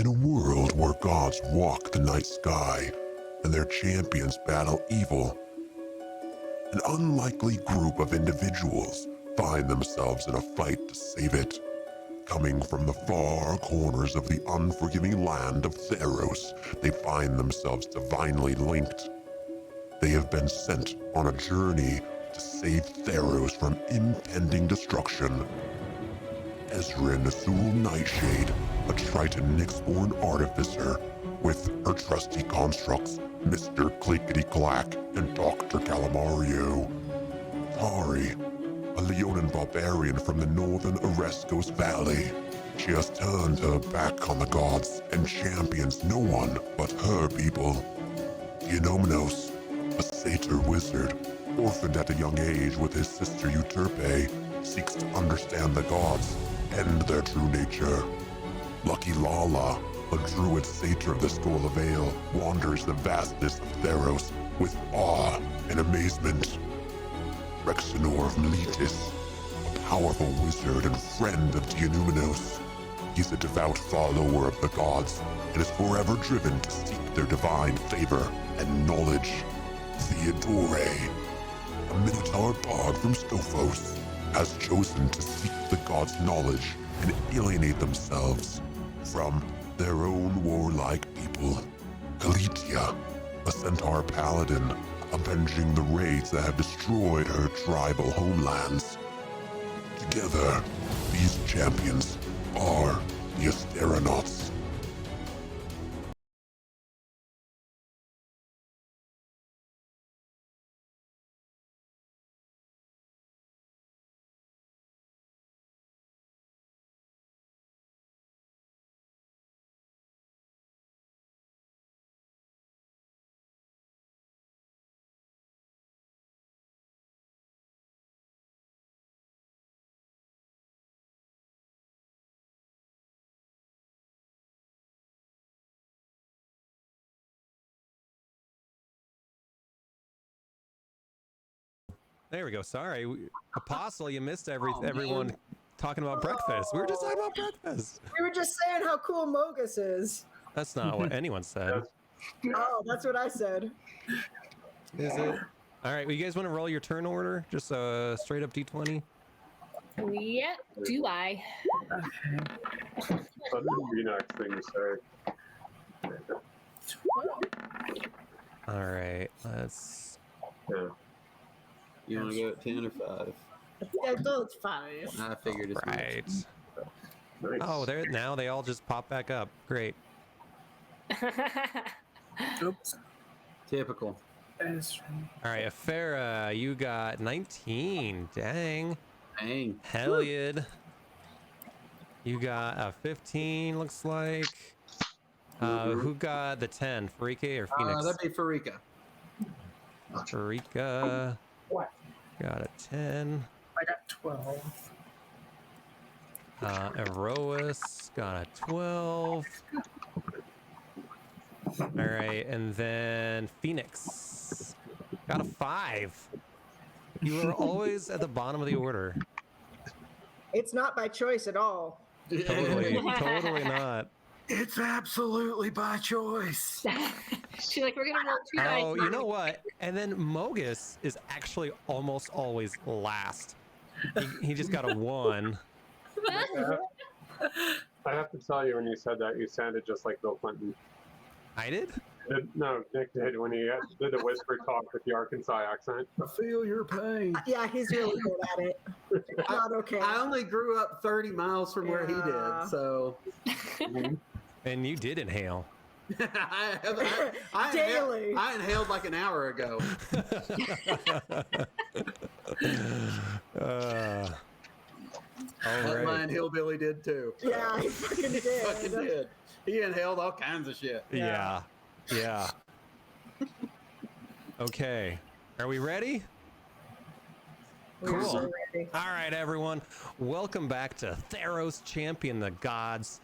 In a world where gods walk the night sky and their champions battle evil, an unlikely group of individuals find themselves in a fight to save it. Coming from the far corners of the unforgiving land of Theros, they find themselves divinely linked. They have been sent on a journey to save Theros from impending destruction. Ezrin Azul Nightshade, a Triton Nyx-born artificer, with her trusty constructs, Mr. Clickety-Clack and Dr. Calamario. Tari, a Leonin barbarian from the northern Oreskos Valley. She has turned her back on the gods and champions no one but her people. Theonomos, a satyr wizard, orphaned at a young age with his sister Euterpe, seeks to understand the gods and their true nature. Lucky Lala, a druid satyr of the Skull of Ale, wanders the vastness of Theros with awe and amazement. Rexenor of Meletis, a powerful wizard and friend of Theonomos. He's a devout follower of the gods and is forever driven to seek their divine favor and knowledge. Theodore, a Minotaur bard from Scophos, has chosen to seek the gods' knowledge and alienate themselves from their own warlike people. Kalitia, a centaur paladin, avenging the raids that have destroyed her tribal homelands. Together, these champions are the Asteronauts. There we go. Sorry, Apostle, you missed everyone talking about breakfast. We were just talking about breakfast. We were just saying how cool Mogus is. That's not what anyone said. Oh, that's what I said. Is it? All right. Well, you guys want to roll your turn order? Just a straight up D20. Yeah, do I? Okay. What would be next thing to say? All right. Let's. Yeah. You want to go at 10 or 5? Yeah, go with 5. I figured it's Right. Nice. Oh, there now they all just pop back up. Great. Oops. typical. All right, Farah, you got 19. Dang. Dang. Heliod, you got a 15. Looks like. Who got the 10? Farika or Phoenix? That'd be Farika. Farika. What? Got a 10. I got 12. Erois got a 12. All right, and then Phoenix got a 5. You are always at the bottom of the order. It's not by choice at all. Totally, totally not. It's absolutely by choice. She's like, we're gonna roll 2 dice. Oh, you know what? And then Mogus is actually almost always last. He just got a 1. I have to tell you, when you said that, you sounded just like Bill Clinton. I did? No, Nick did when he did the whisper talk with the Arkansas accent. I feel your pain. Yeah, he's really good at it. Not okay. I only grew up 30 miles from where he Yeah. did, so. And you did inhale. I Daily. I inhaled like an hour ago. All That right. mine hillbilly did too. Yeah, he fucking did. Fucking did. He inhaled all kinds of shit. Yeah. Yeah. Okay. Are we ready? We're Cool. so ready. All right, everyone. Welcome back to Theros Champion the Gods.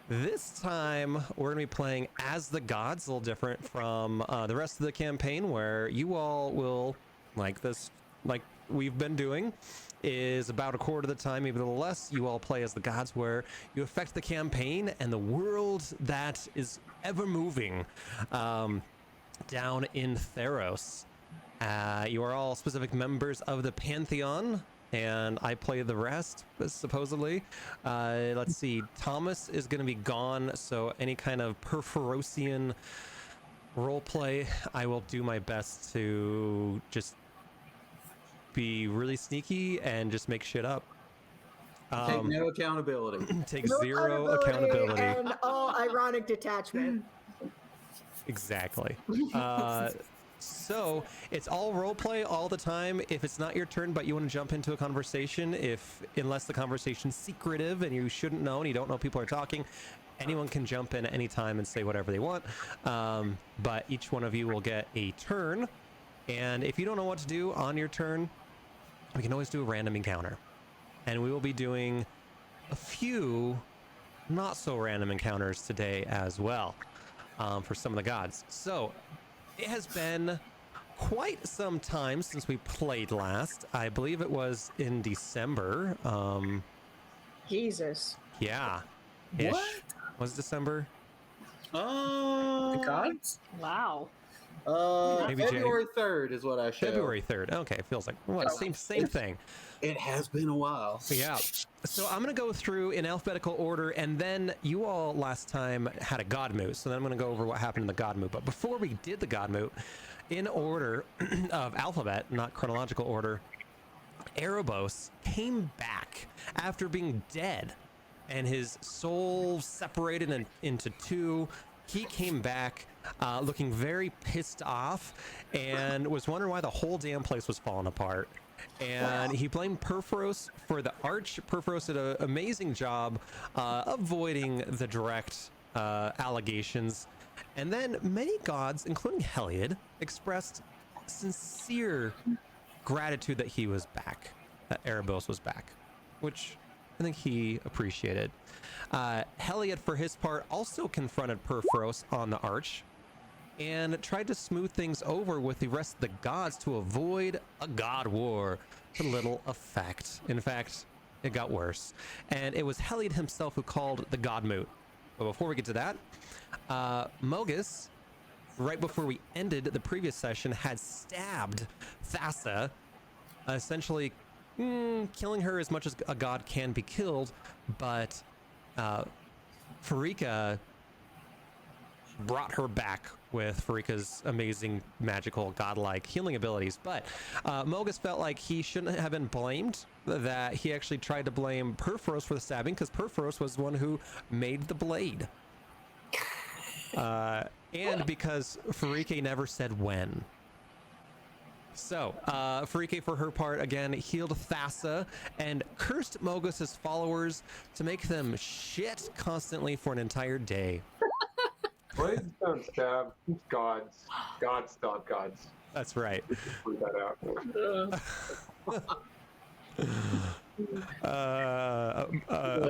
This time, we're going to be playing as the gods, a little different from the rest of the campaign, where you all will, like we've been doing is about a quarter of the time, maybe a little less, you all play as the gods, where you affect the campaign and the world that is ever moving down in Theros. You are all specific members of the Pantheon, and I play the rest, supposedly. Let's see, Thomas is going to be gone, so any kind of Perforosian roleplay, I will do my best to just be really sneaky and just make shit up. Take no accountability. Take No zero accountability. and all ironic detachment. Exactly. So it's all roleplay all the time. If it's not your turn, but you want to jump into a conversation, unless the conversation's secretive and you shouldn't know and you don't know people are talking, anyone can jump in at any time and say whatever they want. But each one of you will get a turn. And if you don't know what to do on your turn, we can always do a random encounter. And we will be doing a few not so random encounters today as well, for some of the gods. So it has been quite some time since we played last. I believe it was in December. Jesus. Yeah. What? Was it December? Oh, Gods? Wow. Maybe February 3rd is what I showed. February 3rd. Okay, feels like what? Same thing. It has been a while. Yeah. So I'm going to go through in alphabetical order, and then you all last time had a god moot. So then I'm going to go over what happened in the god moot. But before we did the god moot, in order of alphabet, not chronological order, Erebos came back after being dead and his soul separated into two. He came back looking very pissed off and was wondering why the whole damn place was falling apart. And he blamed Perforos for the arch. Perforos did an amazing job avoiding the direct allegations. And then many gods, including Heliod, expressed sincere gratitude that he was back, that Erebos was back, which I think he appreciated. Heliod, for his part, also confronted Perforos on the arch and tried to smooth things over with the rest of the gods to avoid a god war to little effect. In fact, it got worse. And it was Heliod himself who called the god moot. But before we get to that, Mogus, right before we ended the previous session, had stabbed Thassa, essentially killing her as much as a god can be killed, but Farika brought her back with Farika's amazing magical godlike healing abilities. But Mogus felt like he shouldn't have been blamed, that he actually tried to blame Perforos for the stabbing because Perforos was the one who made the blade. And because Farike never said when. So, Farike, for her part, again, healed Thassa and cursed Mogus's followers to make them shit constantly for an entire day. Blades don't stab gods. Gods stab gods. That's right. Prove that out.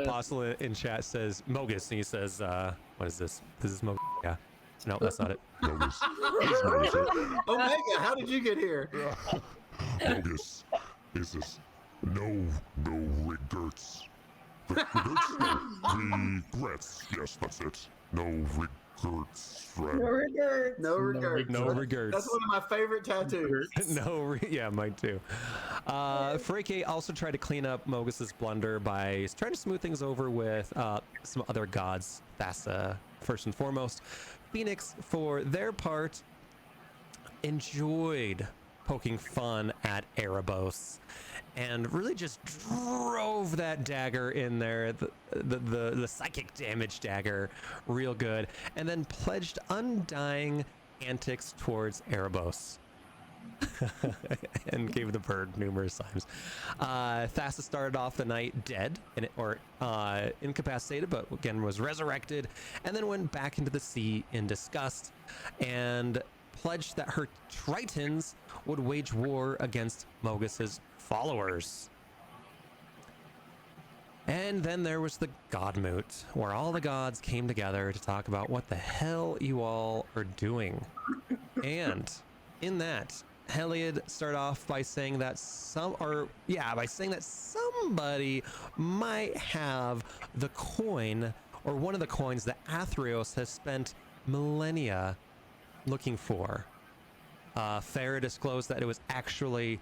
Apostle in chat says Mogus, and he says, what is this? This is Mogus. Yeah. No, that's not it. Mogus. Omega, how did you get here? Mogus. Is this no regrets? Regrets? No, regrets. Yes, that's it. No regrets, friend. No regrets. No regrets. No regrets. That's one of my favorite tattoos. Yeah, mine too. Freke also tried to clean up Mogus's blunder by trying to smooth things over with some other gods. Thassa, first and foremost. Phoenix, for their part, enjoyed poking fun at Erebos and really just drove that dagger in there, the psychic damage dagger, real good, and then pledged undying antics towards Erebos. And gave the bird numerous times. Thassa started off the night dead or incapacitated, but again was resurrected, and then went back into the sea in disgust and pledged that her Tritons would wage war against Mogus's followers. And then there was the God Moot, where all the gods came together to talk about what the hell you all are doing. And in that, Heliod start off by saying that somebody might have the coin, or one of the coins that Athreos has spent millennia looking for. Farah disclosed that it was actually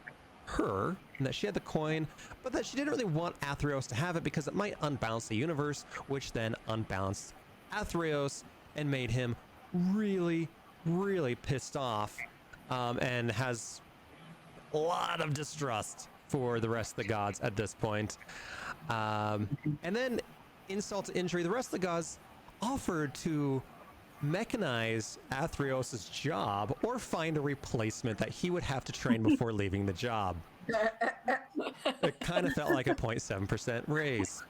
her, and that she had the coin, but that she didn't really want Athreos to have it because it might unbalance the universe, which then unbalanced Athreos and made him really, really pissed off, and has a lot of distrust for the rest of the gods at this point. And then, insult to injury, the rest of the gods offered to mechanize Athreos' job or find a replacement that he would have to train before leaving the job. It kind of felt like a 0.7% raise.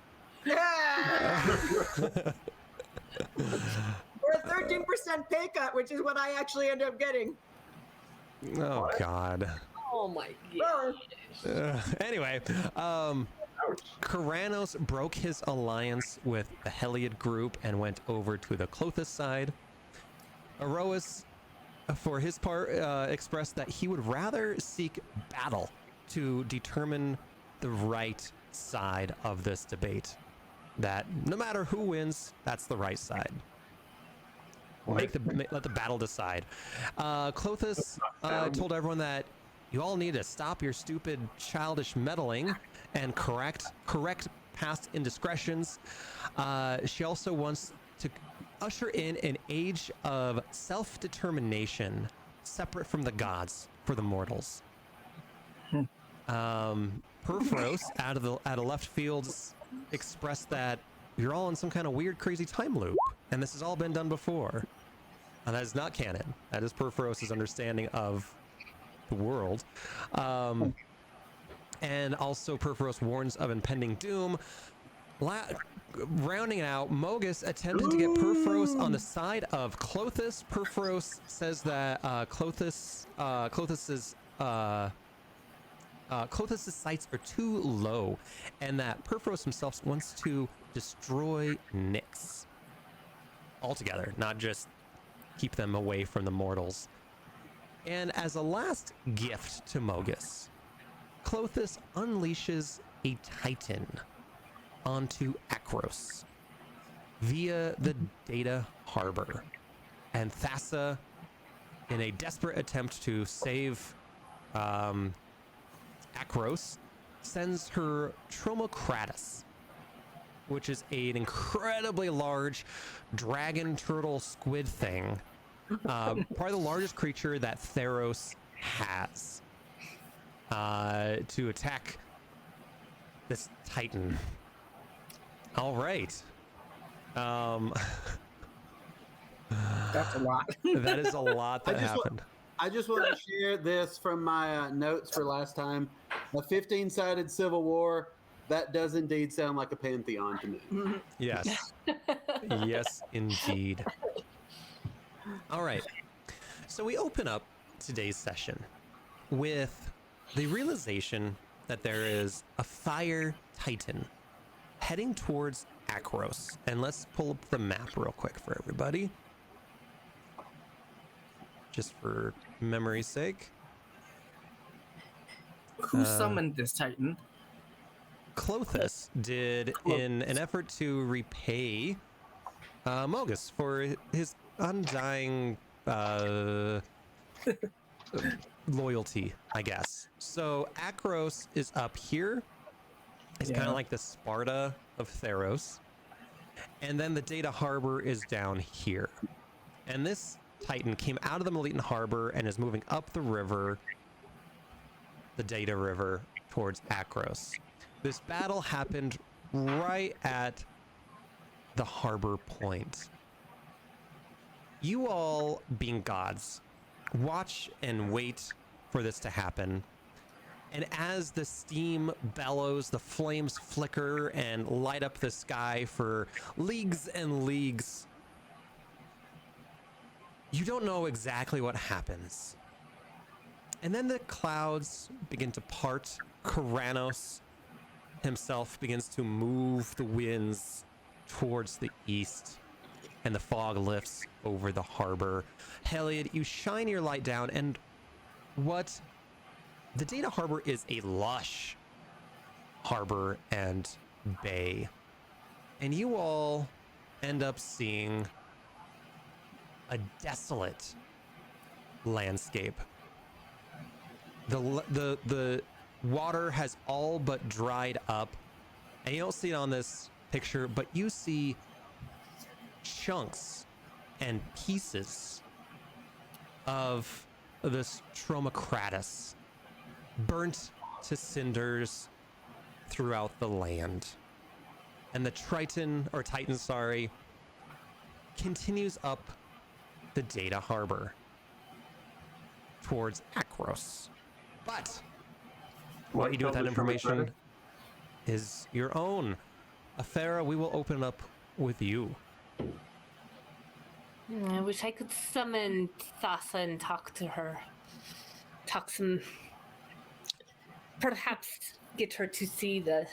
Yeah! Or a 13% pay cut, which is what I actually end up getting. Oh, God. Oh my god. Anyway, Karanos broke his alliance with the Heliod group and went over to the Klothys side. Aroas, for his part, expressed that he would rather seek battle to determine the right side of this debate. That no matter who wins, that's the right side. Let the battle decide. Klothys told everyone that you all need to stop your stupid, childish meddling and correct past indiscretions. She also wants to usher in an age of self-determination, separate from the gods, for the mortals. Perforos, out of left field, expressed that you're all in some kind of weird, crazy time loop, and this has all been done before. And that is not canon. That is Perforos' understanding of the world. And also Perforos warns of impending doom. Rounding it out, Mogus attempted to get Perforos on the side of Klothys. Perforos says that Klothys' sights are too low, and that Perforos himself wants to destroy Nyx altogether, not just keep them away from the mortals. And as a last gift to Mogus, Klothys unleashes a Titan onto Akros via the Data Harbor. And Thassa, in a desperate attempt to save Akros, sends her Tromocratus, which is an incredibly large dragon turtle squid thing. Probably the largest creature that Theros has, to attack this Titan. All right. That's a lot. That is a lot that happened. I just want to share this from my notes for last time. A 15-sided civil war, that does indeed sound like a pantheon to me. Yes. Yes, indeed. All right. So we open up today's session with the realization that there is a fire titan heading towards Akros. And let's pull up the map real quick for everybody, just for memory's sake. Who summoned this titan? Klothys did, in an effort to repay Mogus for his undying loyalty, I guess. So Akros is up here. It's kind of like the Sparta of Theros. And then the Data Harbor is down here. And this Titan came out of the Melitan Harbor and is moving up the river, the Data River, towards Akros. This battle happened right at the harbor point. You all, being gods, watch and wait for this to happen. And as the steam bellows, the flames flicker and light up the sky for leagues and leagues, you don't know exactly what happens. And then the clouds begin to part. Karanos himself begins to move the winds towards the east, and the fog lifts over the harbor. Heliod, you shine your light down, and what the Data Harbor is a lush harbor and bay. And you all end up seeing a desolate landscape. The water has all but dried up, and you don't see it on this picture, but you see chunks and pieces of this Tromacratus burnt to cinders throughout the land. And the Titan, continues up the Data Harbor towards Akros. But what you do with that information is your own. Athera, we will open up with you. I wish I could summon Thassa and talk to her. Perhaps get her to see the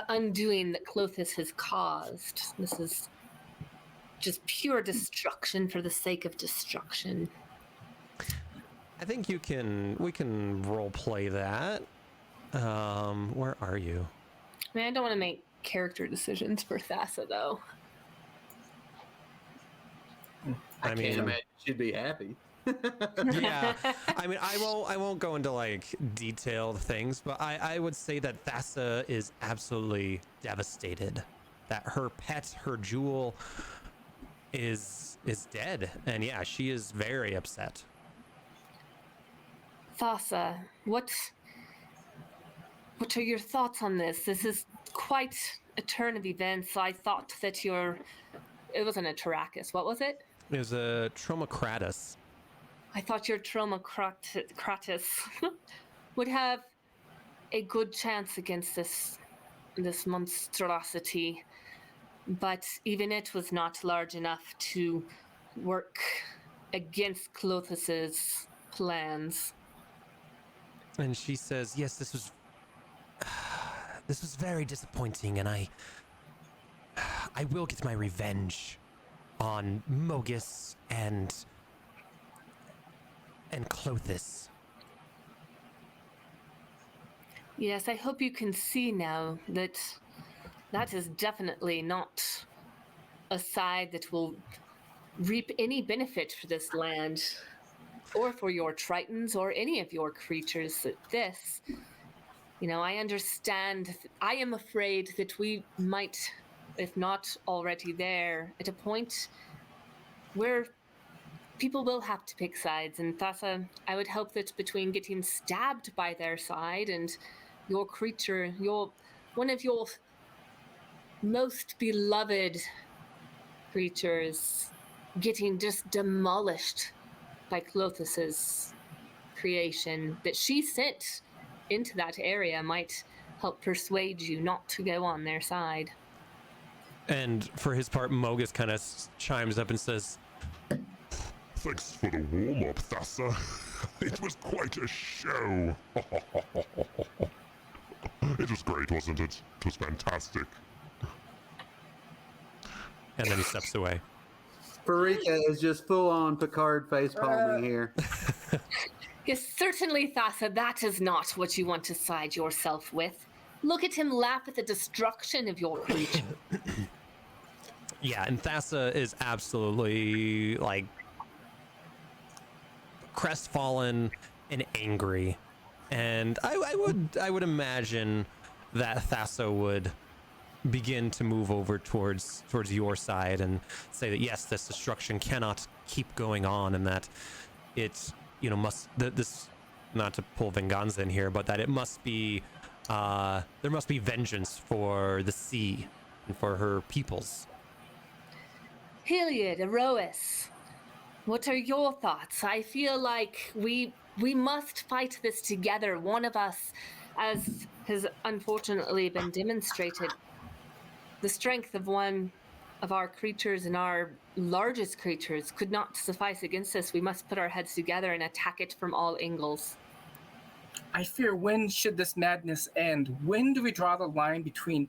undoing that Clothis has caused. This is just pure destruction for the sake of destruction. I think we can role play that. Where are you? I mean, I don't want to make character decisions for Thassa, though. I can't imagine she'd be happy. Yeah, I mean, I won't go into like detailed things, but I would say that Thassa is absolutely devastated that her pet, her jewel, is dead, and yeah, she is very upset. Thassa, what are your thoughts on this? This is quite a turn of events. I thought that it wasn't a Tarakas. What was it? It was a Tromacratus. I thought your Tromacratus would have a good chance against this monstrosity, but even it was not large enough to work against Clothis's plans. And she says, yes, this was very disappointing, and I will get my revenge on Mogus and Clothis. Yes, I hope you can see now that is definitely not a side that will reap any benefit for this land, or for your Tritons, or any of your creatures. I understand. I am afraid that we might, if not already there, at a point where people will have to pick sides. And Thassa, I would hope that between getting stabbed by their side and your creature, one of your most beloved creatures getting just demolished by Clothis's creation that she sent into that area might help persuade you not to go on their side. And for his part, Mogus kind of chimes up and says, Thanks for the warm-up, Thassa. It was quite a show. It was great, wasn't it? It was fantastic. and then he steps away. Parika is just full-on Picard face palming here. Yes, certainly, Thassa, that is not what you want to side yourself with. Look at him laugh at the destruction of your creature. Yeah, and Thassa is absolutely like crestfallen and angry, and I would imagine that Thassa would begin to move over towards your side and say that yes, this destruction cannot keep going on, and that it this, not to pull Venganza in here, but that it must be there must be vengeance for the sea and for her peoples. Heliod, Erois, what are your thoughts? I feel like we must fight this together. One of us, as has unfortunately been demonstrated, the strength of one of our creatures and our largest creatures could not suffice against this. We must put our heads together and attack it from all angles. I fear, when should this madness end? When do we draw the line between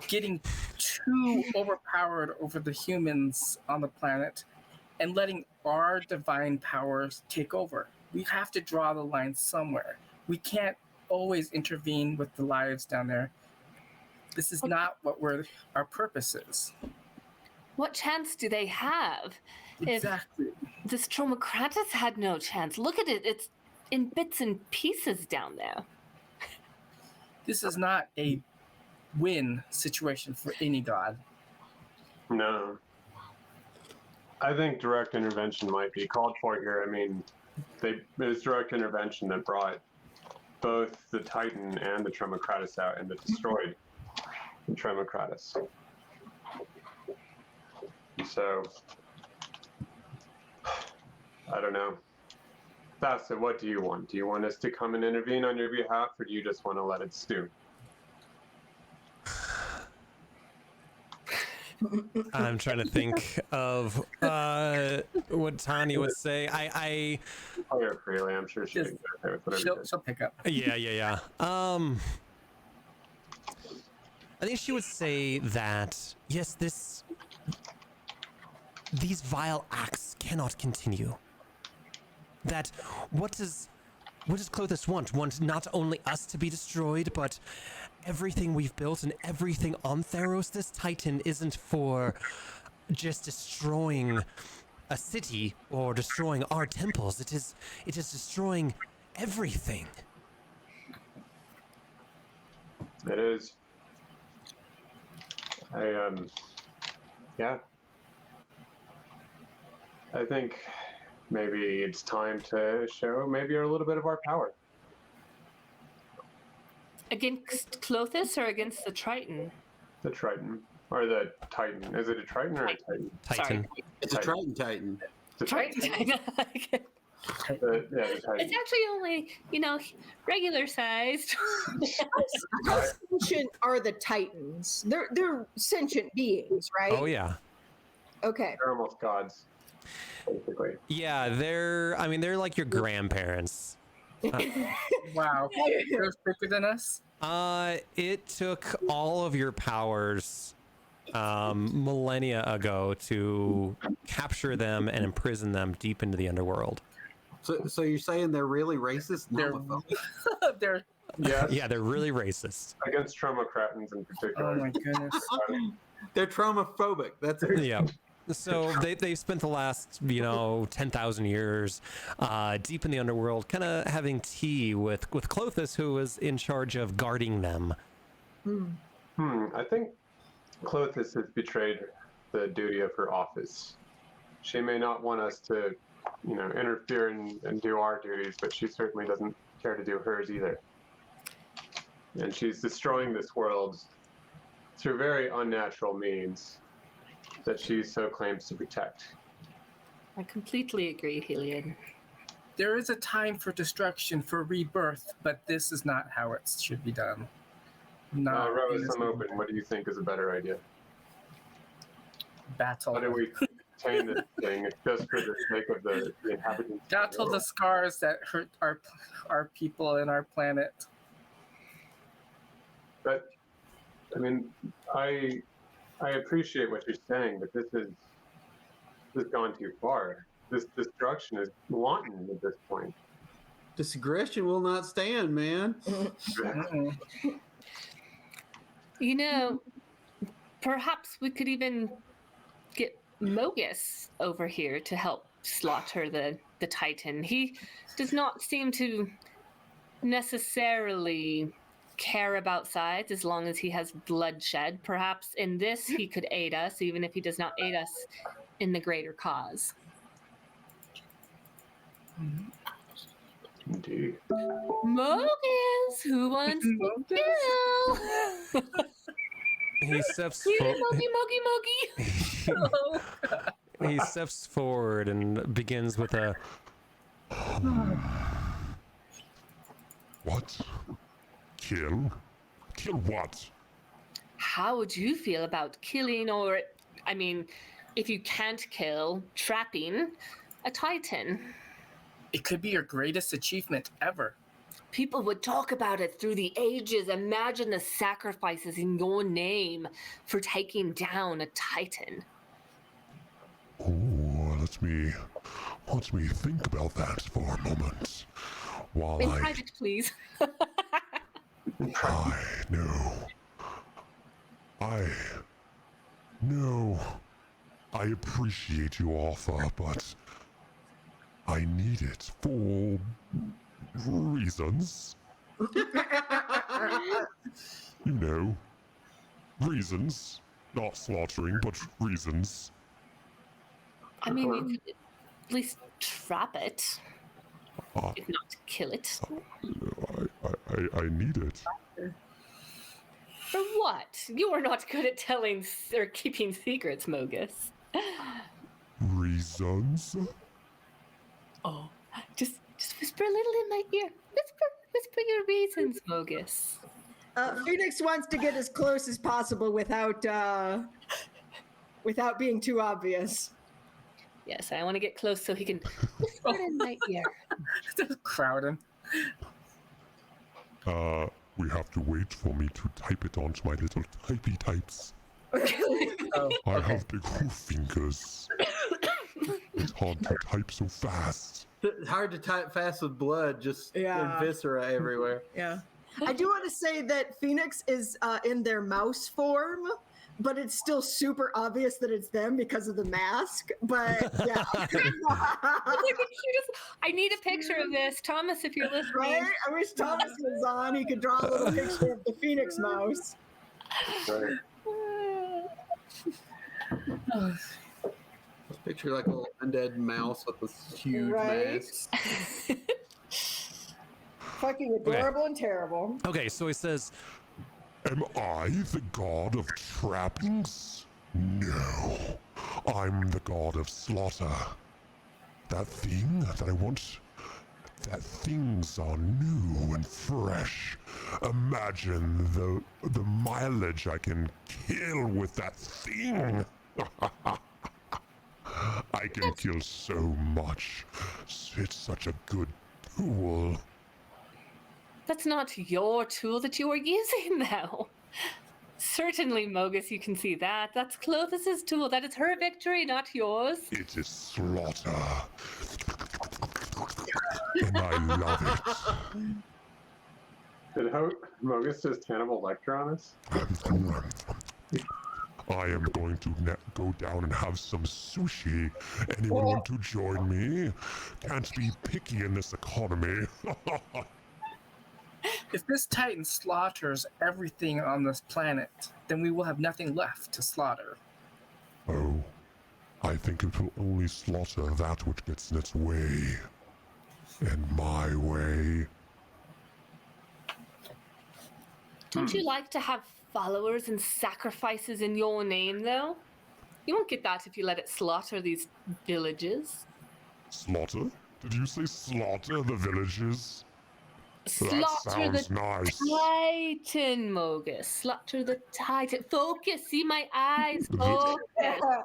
getting too overpowered over the humans on the planet and letting our divine powers take over? We have to draw the line somewhere. We can't always intervene with the lives down there. This is not what our purpose is. What chance do they have? Exactly. If the Stromocratus had no chance. Look at it. It's in bits and pieces down there. This is not a win situation for any god. No. I think direct intervention might be called for here. I mean, it was direct intervention that brought both the Titan and the Tremocratus out and that destroyed the Tremocratus. So, I don't know. Thassa, what do you want? Do you want us to come and intervene on your behalf, or do you just want to let it stew? I'm trying to think of what Tanya would say. I Tell her freely. I'm sure she'll be okay with whatever you She'll pick up. yeah. I think she would say that yes, these vile acts cannot continue. That what does Clothis want? Want not only us to be destroyed, but everything we've built and everything on Theros. This Titan isn't for just destroying a city or destroying our temples. It is destroying everything. It is. Yeah. I think maybe it's time to show maybe a little bit of our power. Against Clothis or against the Triton? The Triton. Or the Titan. Is it a Triton or a Titan? Titan. It's a Triton Titan. The Triton. Yeah, the Titan. It's actually only, regular sized. How sentient are the Titans? They're sentient beings, right? Oh yeah. Okay. They're almost gods, basically. Yeah, they're like your grandparents. Wow. They're bigger than us? It took all of your powers millennia ago to capture them and imprison them deep into the underworld. So you're saying they're really racist? They're, they're Yes, Yeah, they're really racist. against Tromocratans in particular. oh my goodness. They're traumaphobic. That's it. Yeah. So they spent the last 10,000 years deep in the underworld, kind of having tea with Clothis, who was in charge of guarding them. I think Clothis has betrayed the duty of her office. She may not want us to, interfere and do our duties, but she certainly doesn't care to do hers either. And she's destroying this world through very unnatural means that she so claims to protect. I completely agree, Helion. There is a time for destruction, for rebirth, but this is not how it should be done. Rose, I'm open. What do you think is a better idea? Battle. How do we contain this thing? It's just for the sake of the inhabitants. Battle the scars that hurt our people and our planet. But, I appreciate what you're saying, but this has gone too far. This destruction is wanton at this point. This aggression will not stand, man. Perhaps we could even get Mogus over here to help slaughter the Titan. He does not seem to necessarily care about sides as long as he has bloodshed. Perhaps in this he could aid us, even if he does not aid us in the greater cause. Indeed. Mogus, who wants to kill? He steps Mogi. he steps forward and begins with a What? Kill? Kill what? How would you feel about killing, or, if you can't kill, trapping a Titan? It could be your greatest achievement ever. People would talk about it through the ages. Imagine the sacrifices in your name for taking down a Titan. Ooh, let me think about that for a moment. While In private, please. I know. I appreciate your offer, but I need it for reasons. You know, reasons. Not slaughtering, but reasons. I mean, you could at least trap it, Ah. if not kill it. I need it. For what? You are not good at telling or keeping secrets, Mogus. Reasons? Oh, just whisper a little in my ear. Whisper your reasons, Mogus. Phoenix wants to get as close as possible without being too obvious. Yes, I want to get close so he can whisper it in my ear. Just crowd him. We have to wait for me to type it onto my little typey types. Oh, I okay. have big hoof fingers. It's hard to type so fast. It's hard to type fast with blood, just Yeah. and viscera everywhere. Yeah. I do want to say that Phoenix is in their mouse form, but it's still super obvious that it's them because of the mask. But yeah. It's like the cutest. I need a picture of this, Thomas. If you're listening, Right? I wish Thomas was on. He could draw a little picture of the Phoenix mouse. Right. Just picture like a little undead mouse with this huge Right? mask. Fucking adorable and terrible. Okay, so he says, Am I the god of trappings? No. I'm the god of slaughter. That thing that I want, that things are new and fresh. Imagine the mileage I can kill with that thing. I can kill so much. It's such a good tool. that's not your tool that you are using, though. Certainly, Mogus, you can see that. That's Clothes's tool. That is her victory, not yours. It is slaughter. And I love Did Mogus just Hannibal Lecter on us? it. I am going to go down and have some sushi. Anyone want to join me? Can't be picky in this economy. If this Titan slaughters everything on this planet, then we will have nothing left to slaughter. Oh, I think it will only slaughter that which gets in its way. And my way. Don't you like to have followers and sacrifices in your name, though? You won't get that if you let it slaughter these villages. Slaughter? Did you say slaughter the villages? Slaughter That sounds the nice. Titan, Mogus. Slaughter the Titan. Focus. See my eyes. Focus.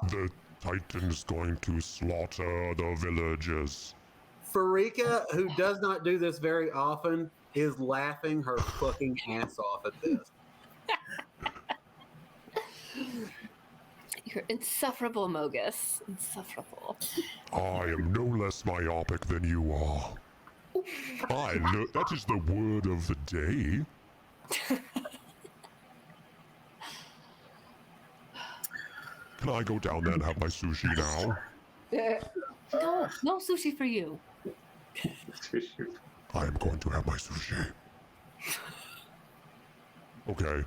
The Titan's going to slaughter the villages. Farika, who does not do this very often, is laughing her fucking ass off at this. You're insufferable, Mogus. Insufferable. I am no less myopic than you are. That is the word of the day. Can I go down there and have my sushi now? No sushi for you. I am going to have my sushi. Okay.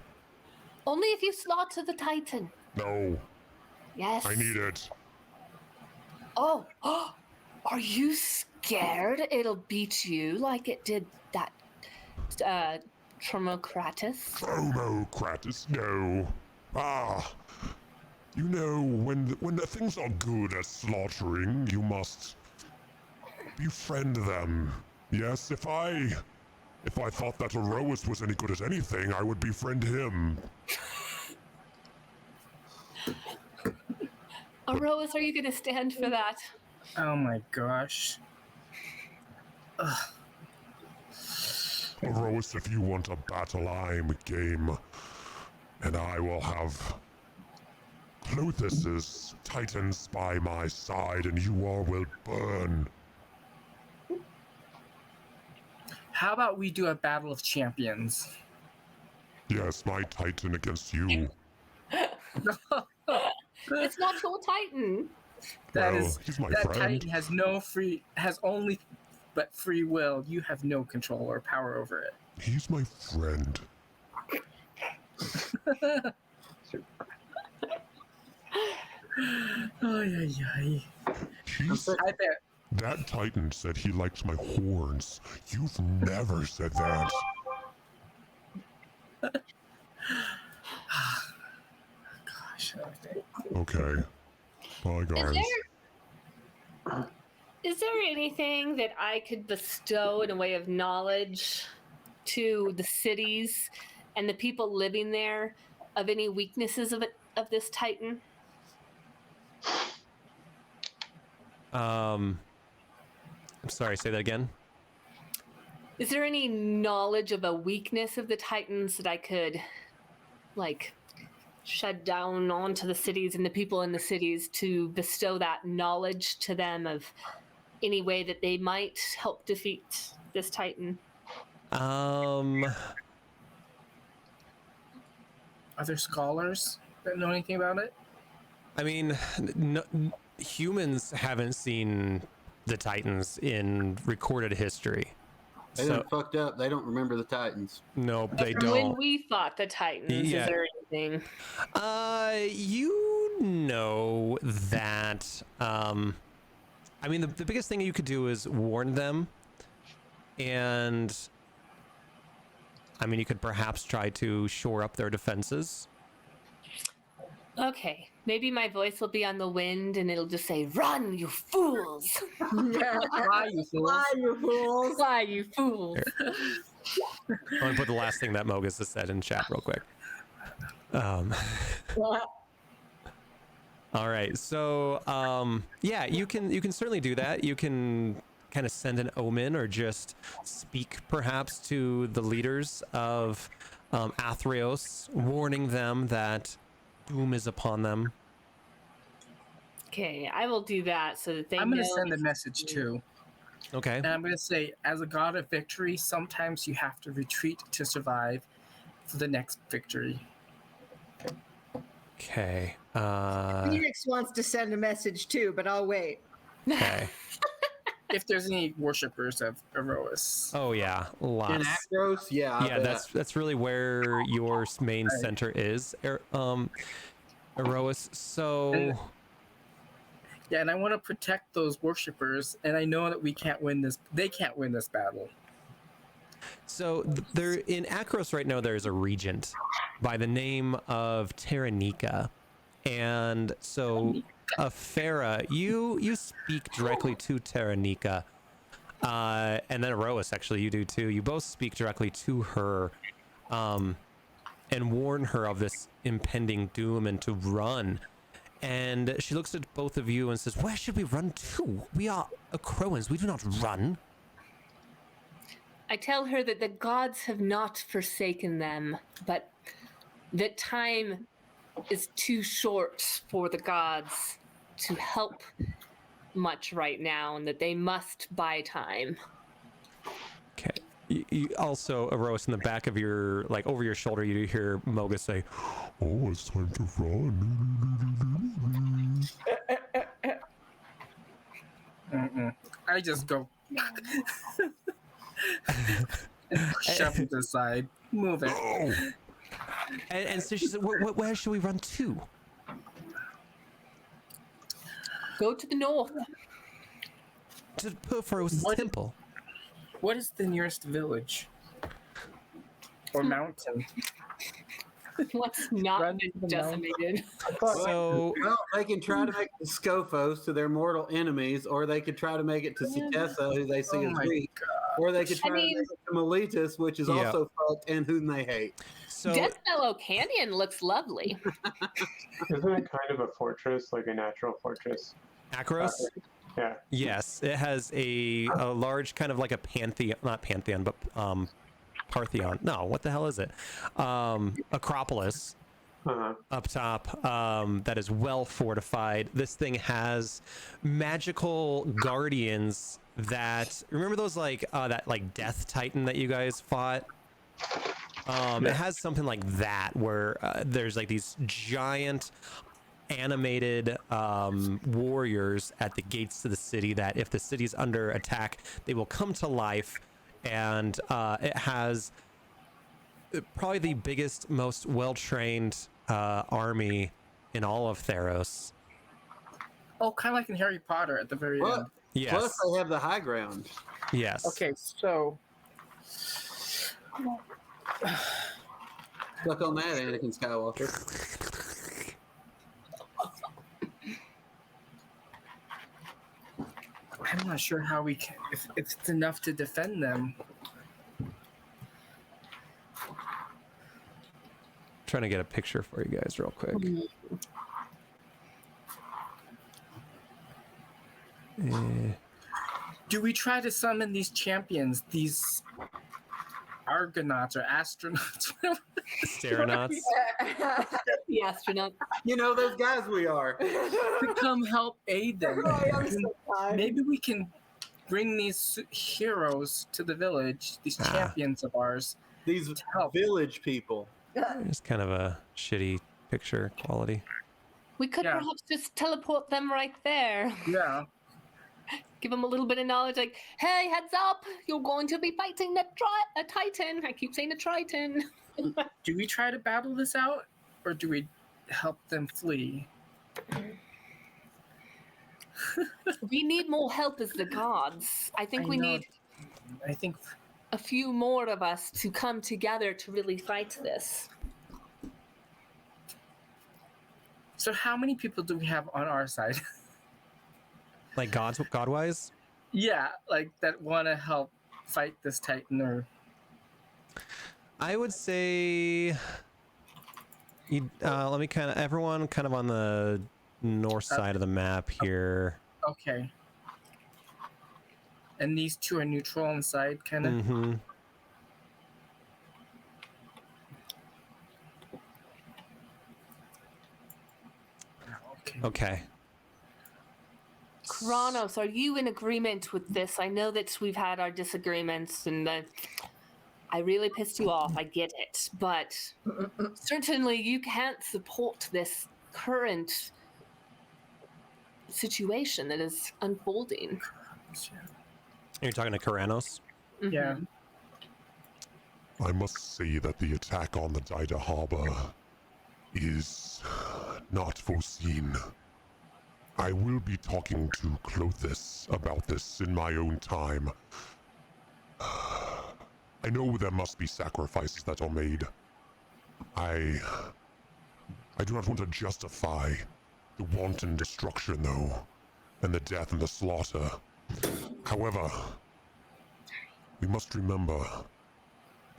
Only if you slaughter the Titan. No, Yes. I need it. Oh, are you scared it'll beat you like it did that Tromocratus? Chromocratus, no. You know, when the things are good at slaughtering, you must befriend them. Yes, if I thought that Theros was any good at anything, I would befriend him. Aroas, are you going to stand for that? Oh my gosh. Theros, if you want a battle, I'm game. And I will have Cluthus's titans by my side, and you all will burn. How about we do a battle of champions? Yes, my titan against you. It's not your Titan. He's my that friend. Titan has only but free will. You have no control or power over it. He's my friend. Ay. He's, I bet. that titan said he likes my horns. You've never said that. Gosh. Okay. Bye, guys. Is there anything that I could bestow in a way of knowledge to the cities and the people living there of any weaknesses of this Titan? I'm sorry, say that again. Is there any knowledge of a weakness of the Titans that I could, like, shed down onto the cities and the people in the cities to bestow that knowledge to them of any way that they might help defeat this Titan? Are there scholars that know anything about it? I mean, humans haven't seen the Titans in recorded history. They done fucked up. They don't remember the Titans. No, they From when don't. we fought the Titans, Yeah. is there anything? You know that. I mean, the biggest thing you could do is warn them, and I mean, you could perhaps try to shore up their defenses. Okay, maybe my voice will be on the wind and it'll just say, "Run, you fools! Why, you fools? Why, you fools? Why, you fools!" I'm gonna put the last thing that Mogus has said in chat real quick. All right, so yeah, you can certainly do that. You can kind of send an omen or just speak perhaps to the leaders of Athreos, warning them that doom is upon them. Okay, I will do that so that they I'm going to know send a this- message too. Okay. And I'm going to say, as a god of victory, sometimes you have to retreat to survive for the next victory. Okay. Phoenix wants to send a message too, but I'll wait. Okay. If there's any worshippers of Erois. Oh yeah, In lots. Acros, yeah. I Yeah, bet. that's really where your main center is, Erois. So Yeah, and I want to protect those worshippers, and I know that we can't win this. They can't win this battle. there in Akros right now. There's a regent by the name of Taranika, and so Farah, you speak directly to Taranika, and then Erois, actually, you do too. You both speak directly to her, and warn her of this impending doom and to run. And she looks at both of you and says, "Where should we run to? We are Acroans. We do not run." I tell her that the gods have not forsaken them, but that time is too short for the gods to help much right now, and that they must buy time. Okay. You also, Erois, in the back of your, like, over your shoulder, you hear Moga say, Oh, it's time to run. I just go. Shove it aside. Move it. Oh, and so she said, where should we run to? Go to the north. To Perforos' What- temple. What is the nearest village? Or mountain? What's not Run been to the decimated? So, Well, they can try to make the Scophos to their mortal enemies, or they could try to make it to Cetessa, who they see Oh as my weak, or they could I try mean- to make it to Miletus, which is Yeah. also fucked and whom they hate. so Deathmellow Canyon looks lovely. Isn't it kind of a fortress, like a natural fortress? Akros? Yeah. Yes, it has a large kind of like a pantheon, not pantheon, but Parthenon. No, what the hell is it? Acropolis. up top that is well fortified. This thing has magical guardians that, remember those like that like death titan that you guys fought? It has something like that where there's like these giant animated warriors at the gates to the city that if the city's under attack, they will come to life. And it has probably the biggest, most well-trained army in all of Theros. Oh, kind of like in Harry Potter at the very end. Yes. Plus, they have the high ground. Yes. Okay, so Look on that, Anakin Skywalker. I'm not sure how we can, if it's enough to defend them. Trying to get a picture for you guys real quick. Do we try to summon these champions, these Argonauts or astronauts? Asteronauts. The astronaut. You know, those guys we are. To come help aid them. Roy, I'm so tired. Maybe we can bring these heroes to the village, these champions of ours. These help. village people. It's kind of a shitty picture quality. We could Yeah. perhaps just teleport them right there. Yeah. Give them a little bit of knowledge, like, hey, heads up, you're going to be fighting a titan. I keep saying a triton. Do we try to battle this out, or do we help them flee? We need more help as the gods. I think we need I think a few more of us to come together to really fight this. so. How many people do we have on our side? Like god-wise? Yeah, like that want to help fight this titan, or I would say let me everyone kind of on the north side of the map here. okay. And these two are neutral on the side, kind of. Mm-hmm. Okay. Kronos, are you in agreement with this? I know that we've had our disagreements and that I really pissed you off. I get it. But certainly you can't support this current situation that is unfolding. You're talking to Karanos? Yeah. I must say that the attack on the Daida Harbor is not foreseen. I will be talking to Clothis about this in my own time. I know there must be sacrifices that are made. I do not want to justify the wanton destruction, though, and the death and the slaughter. However, we must remember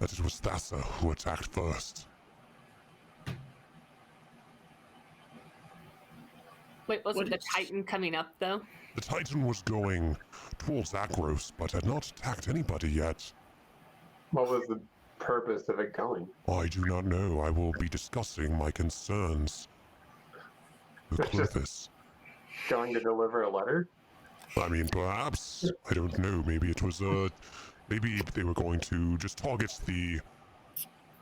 that it was Thassa who attacked first. Wait, wasn't the Titan coming up, though? The Titan was going towards Akros, but had not attacked anybody yet. What was the purpose of it going? I do not know. I will be discussing my concerns with It's just- Clothis. Going to deliver a letter? I mean, perhaps. I don't know. Maybe it was maybe they were going to just target the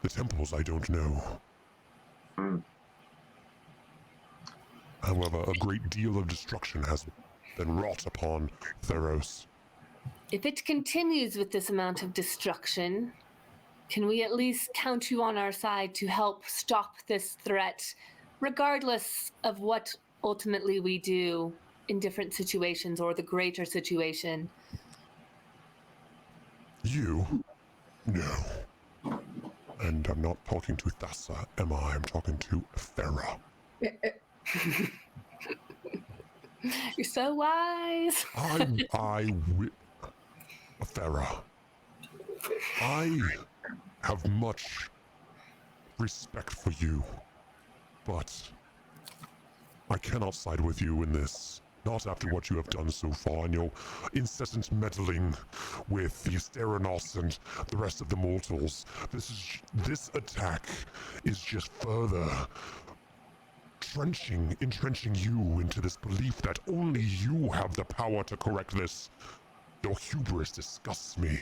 temples. I don't know. However, a great deal of destruction has been wrought upon Theros. If it continues with this amount of destruction, can we at least count you on our side to help stop this threat, regardless of what ultimately we do in different situations or the greater situation? You? No. And I'm not talking to Thassa, am I? I'm talking to Farah. You're so wise. Farah. I have much respect for you, but I cannot side with you in this. Not after what you have done so far and your incessant meddling with the Theranos and the rest of the mortals. This attack is just further entrenching you into this belief that only you have the power to correct this. Your hubris disgusts me.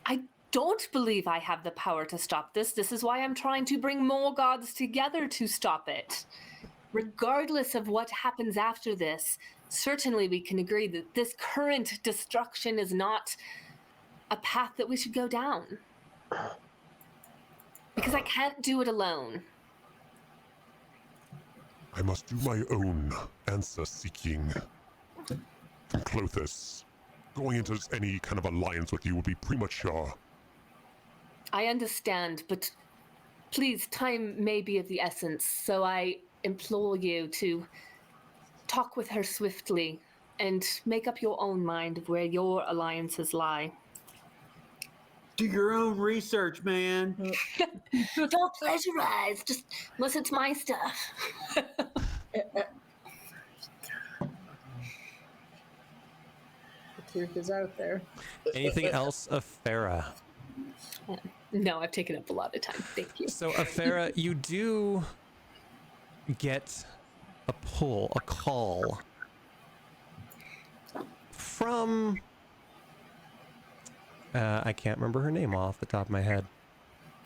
I don't believe I have the power to stop this. This is why I'm trying to bring more gods together to stop it. Regardless of what happens after this, certainly we can agree that this current destruction is not a path that we should go down. Because I can't do it alone. I must do my own answer seeking from Clothis. Going into any kind of alliance with you would be premature. I understand, but please, time may be of the essence, so I implore you to talk with her swiftly and make up your own mind of where your alliances lie. Do your own research, man. Don't pleasurize, just unless it's my stuff. The truth is out there. Anything else, Afera? No, I've taken up a lot of time. Thank you. So, Afera, you do get a call from I can't remember her name off the top of my head.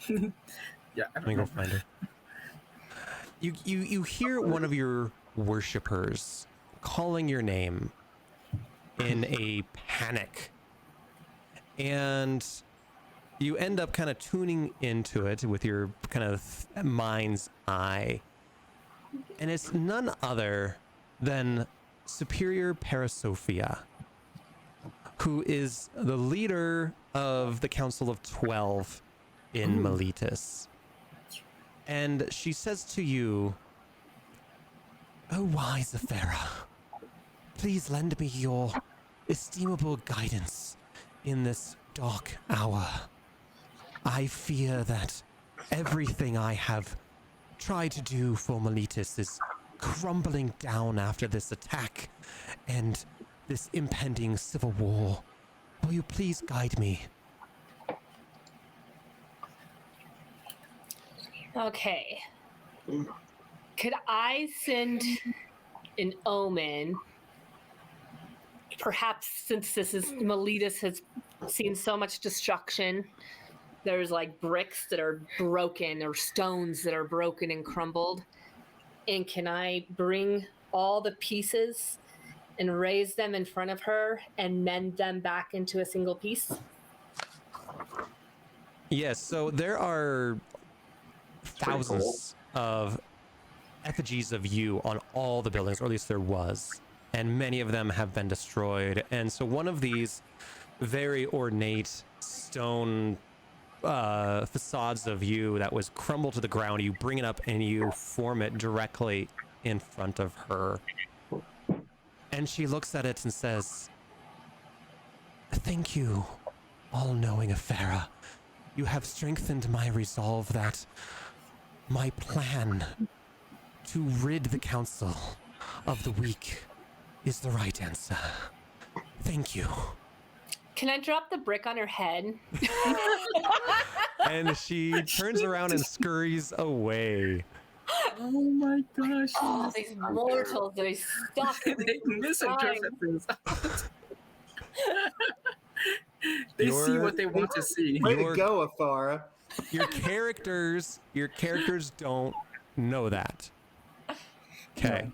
Yeah, Let me go find her. You hear one of your worshippers calling your name in a panic, and you end up kind of tuning into it with your kind of mind's eye, and it's none other than Superior Parasophia, who is the leader of the Council of 12 in Miletus. And she says to you, "Oh, wise Afera, please lend me your estimable guidance in this dark hour. I fear that everything I have tried to do for Miletus is crumbling down after this attack and this impending civil war. Will you please guide me?" Okay. Could I send an omen? Perhaps since this is Miletus has seen so much destruction, there's like bricks that are broken or stones that are broken and crumbled. And can I bring all the pieces and raise them in front of her and mend them back into a single piece? Yes, so there are thousands of effigies of you on all the buildings, or at least there was, and many of them have been destroyed. And so one of these very ornate stone facades of you that was crumbled to the ground, you bring it up and you form it directly in front of her. And she looks at it and says, "Thank you, all-knowing Afera. You have strengthened my resolve that my plan to rid the council of the weak is the right answer. Thank you." Can I drop the brick on her head? And she turns around and scurries away. Oh my gosh. Oh, these mortals, they stop. They misinterpret things. They see what they want to see. Way to go, Afara. Your characters don't know that. Okay.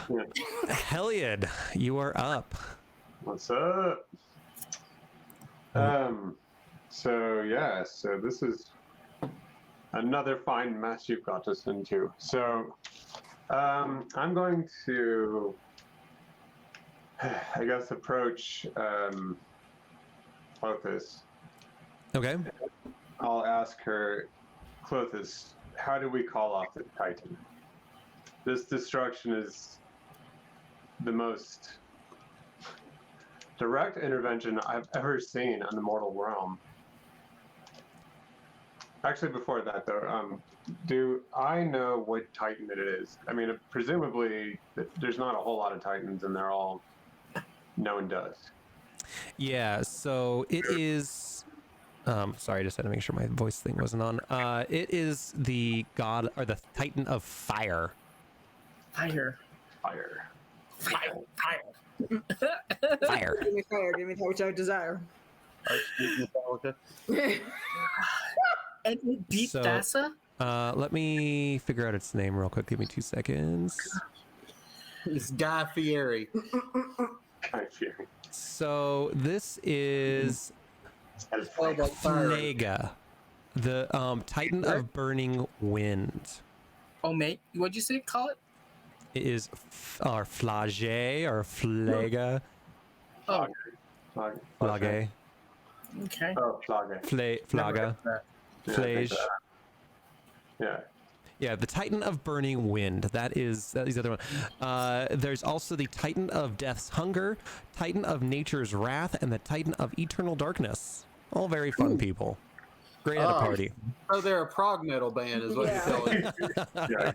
Heliod, you are up. What's up? So this is another fine mess you've got us into. So, I'm going to, I guess, approach Clothis. Okay. I'll ask her, Clothis, how do we call off the Titan? This destruction is the most direct intervention I've ever seen in the mortal realm. Actually, before that though, do I know what Titan it is? I mean, presumably there's not a whole lot of Titans, and they're all known to us. Yeah, so it is. Sorry, I just had to make sure my voice thing wasn't on. It is the god or the Titan of Fire. Fire. Fire. Fire. Fire. Give me fire, give me that which I desire. Metallica. And we beat So- Thassa? Let me figure out its name real quick. Give me 2 seconds. It's Guy Fieri. I fear. So this is Oh, that fire. Flega, the Titan of Burning Wind. Oh, mate. What'd you say? Call it? It is Flage or Flega. Oh, Flage. okay. Oh, Flage. Flaga. Yeah, I think Flage. that- Yeah. Yeah, the Titan of Burning Wind. That is the other one. There's also the Titan of Death's Hunger, Titan of Nature's Wrath, and the Titan of Eternal Darkness. All very fun people. Great at a Oh. party. Oh, they're a prog metal band, is what Yeah. you're telling me. Yeah.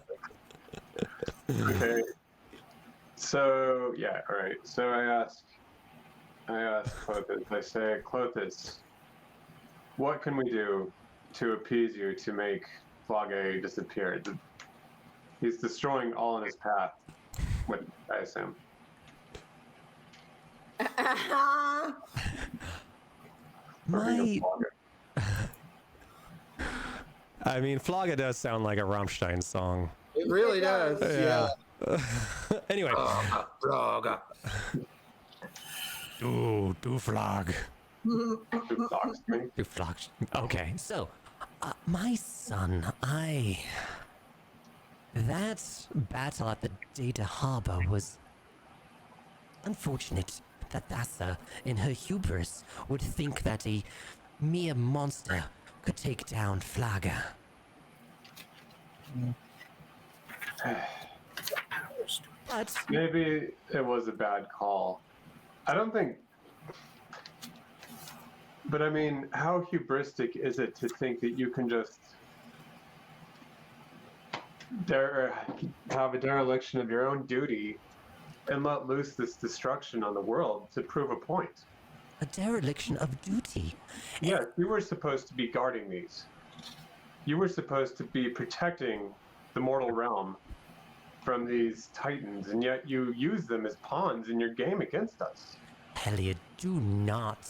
Okay. So yeah, all right. So I asked Clothis. I say, Clothis, what can we do to appease you to make Flage disappear? He's destroying all in his path. What I assume. My, I mean, Flaga does sound like a Rammstein song. It really does. Yeah. Yeah. Anyway. Prog. Do Flag. Who talks to me? Do Flag. Okay, so, my son, that battle at the Data Harbor was unfortunate. That Thassa, in her hubris, would think that a mere monster could take down Flaga. But Maybe it was a bad call. I don't think. But I mean, how hubristic is it to think that you can just have a dereliction of your own duty and let loose this destruction on the world to prove a point? a dereliction of duty. Yes, you were supposed to be guarding these. You were supposed to be protecting the mortal realm from these titans, and yet you use them as pawns in your game against us. Elliot, do not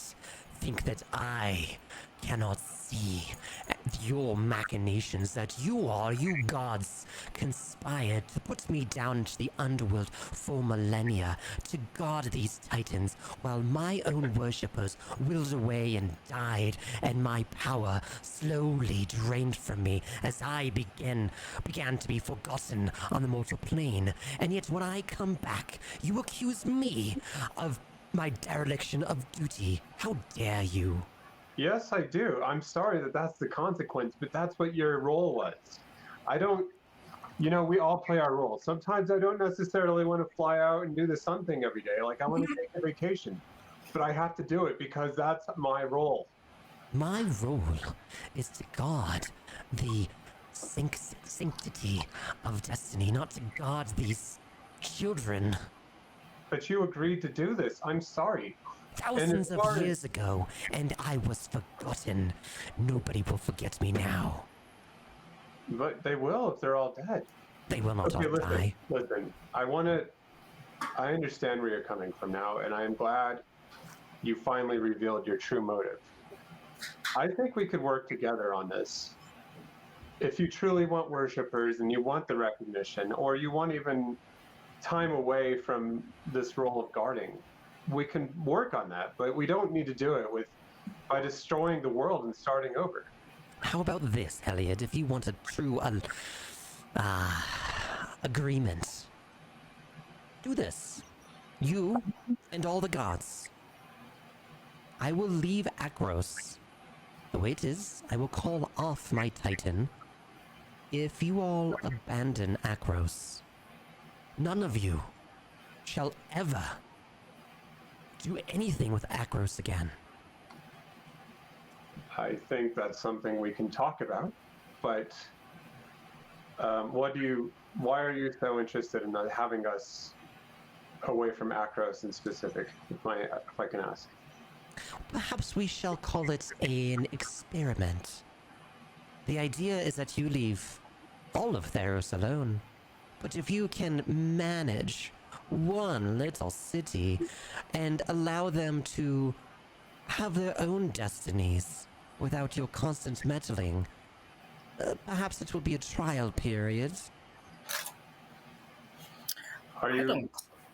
think that I cannot see your machinations, that you gods, conspired to put me down into the underworld for millennia to guard these titans, while my own worshippers willed away and died, and my power slowly drained from me as I began to be forgotten on the mortal plane. And yet when I come back, you accuse me of my dereliction of duty. How dare you? Yes, I do. I'm sorry that that's the consequence, but that's what your role was. I don't, we all play our role. Sometimes I don't necessarily want to fly out and do the sun thing every day. Like, I want to take a vacation, but I have to do it because that's my role. My role is to guard the sanctity of destiny, not to guard these children. But you agreed to do this. I'm sorry. Thousands as of far as- years ago, and I was forgotten. Nobody will forget me now. But they will if they're all dead. They will not all die. Listen. I understand where you're coming from now, and I am glad you finally revealed your true motive. I think we could work together on this. If you truly want worshippers and you want the recognition, or you want even time away from this role of guarding, we can work on that, but we don't need to do it by destroying the world and starting over. How about this, Elliot? If you want a true agreement, do this. You and all the gods. I will leave Akros the way it is. I will call off my Titan. If you all abandon Akros, none of you shall ever do anything with Akros again. I think that's something we can talk about, but why are you so interested in having us away from Akros in specific, if I can ask? Perhaps we shall call it an experiment. The idea is that you leave all of Theros alone. But if you can manage one little city and allow them to have their own destinies without your constant meddling, perhaps it will be a trial period. Are I you don't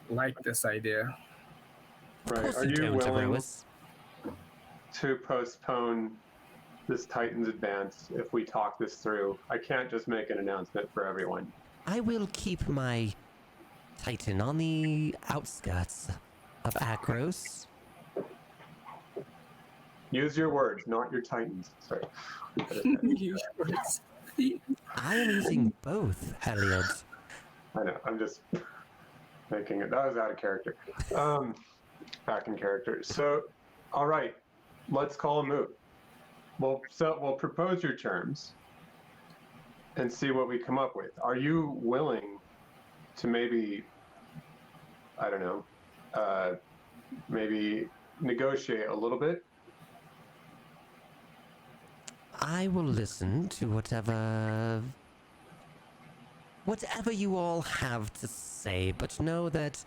like this idea. Of right? course Are you you don't, willing Erois. to postpone this Titan's advance if we talk this through? I can't just make an announcement for everyone. I will keep my Titan on the outskirts of Akros. Use your words, not your Titans. Sorry. Use words. I am using both, Elliot. I know. I'm just making it. That was out of character. Back in character. So, all right. Let's call a move. We'll propose your terms and see what we come up with. Are you willing to maybe, I don't know, maybe negotiate a little bit? I will listen to whatever you all have to say, but know that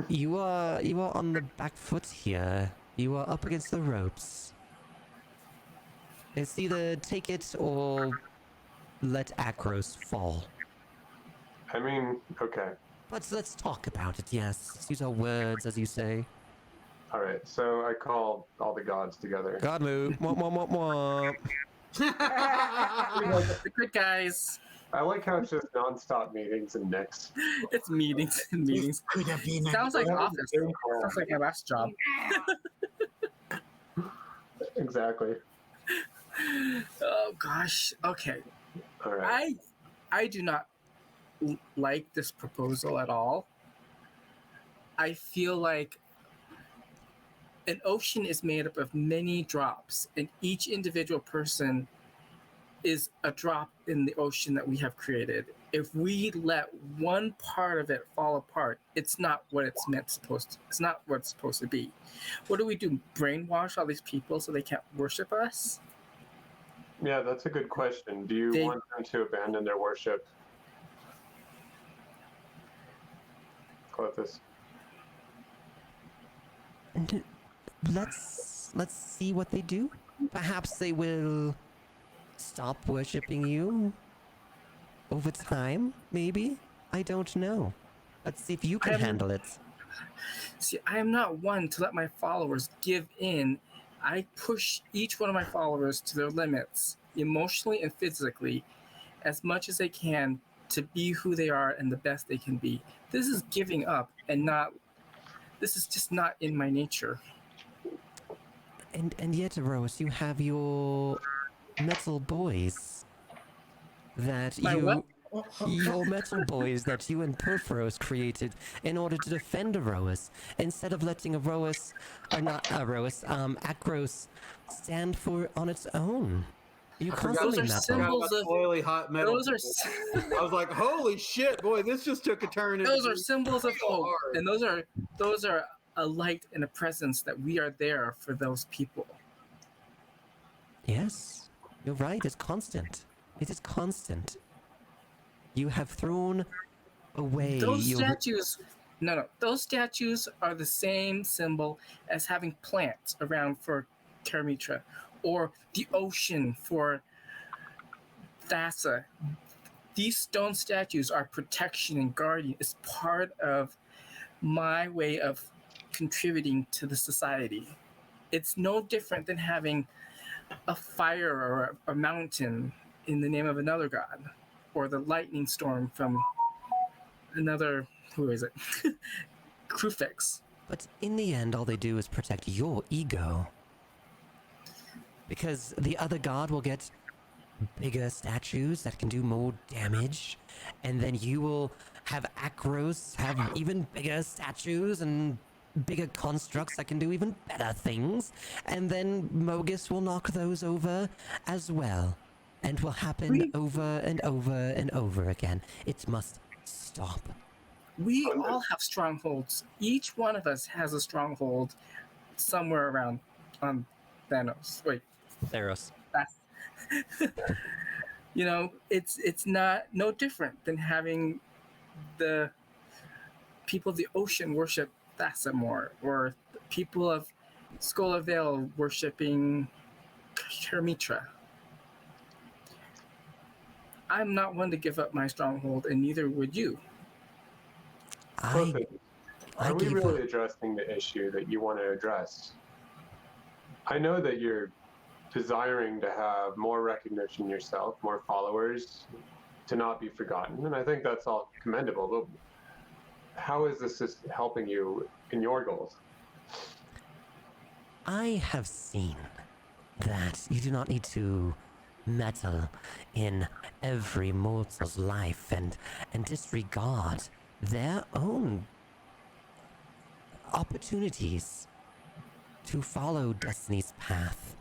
you are on the back foot here. You are up against the ropes. It's either take it or let Akros fall. I mean, okay. But let's talk about it, yes. Let's use our words, as you say. All right. So I call all the gods together. God move. Womp, womp, womp, womp. The good guys. I like how it's just nonstop meetings and nicks. It's meetings and meetings. Could have been Sounds like Yeah. office. Sounds like my last job. Exactly. Oh gosh. Okay. All right. I do not like this proposal at all. I feel like an ocean is made up of many drops, and each individual person is a drop in the ocean that we have created. If we let one part of it fall apart, it's not what it's it's not what it's supposed to be. What do we do? Brainwash all these people so they can't worship us? Yeah, that's a good question. Do you want them to abandon their worship? Clothis. And let's see what they do. Perhaps they will stop worshipping you over time, maybe? I don't know. Let's see if you can handle it. See, I am not one to let my followers give in. I push each one of my followers to their limits, emotionally and physically, as much as they can to be who they are and the best they can be. This is giving up and not, this is just not in my nature. And yet, Rose, you have your metal boys that My you... what? Your metal boys that you and Perforos created in order to defend Erois, instead of letting Erois, or not Erois, Akros stand for on its own. You constantly Those are metal. symbols of oily hot metal. those are I was like, holy shit, boy, this just took a turn. those are symbols of hope, hard. and those are a light and a presence that we are there for those people. Yes, you're right. It's constant. It is constant. You have thrown away Those your... statues, no, those statues are the same symbol as having plants around for Karamitra, or the ocean for Thassa. These stone statues are protection and guardian. It's part of my way of contributing to the society. It's no different than having a fire or a mountain in the name of another god, or the lightning storm from another, who is it? Krufix. But in the end, all they do is protect your ego. Because the other god will get bigger statues that can do more damage, and then you will have Akros have even bigger statues and bigger constructs that can do even better things, and then Mogus will knock those over as well. And will happen over and over and over again. It must stop. We all have strongholds. Each one of us has a stronghold somewhere around Thanos. Wait, Theros. that's it's not no different than having the people of the ocean worship Thassa more, or the people of Skola Vale worshiping Kermitra. I'm not one to give up my stronghold, and neither would you. I Are we gave really up. addressing the issue that you want to address? I know that you're desiring to have more recognition yourself, more followers, to not be forgotten, and I think that's all commendable. But how is this helping you in your goals? I have seen that you do not need to meddle in every mortal's life and disregard their own opportunities to follow destiny's path.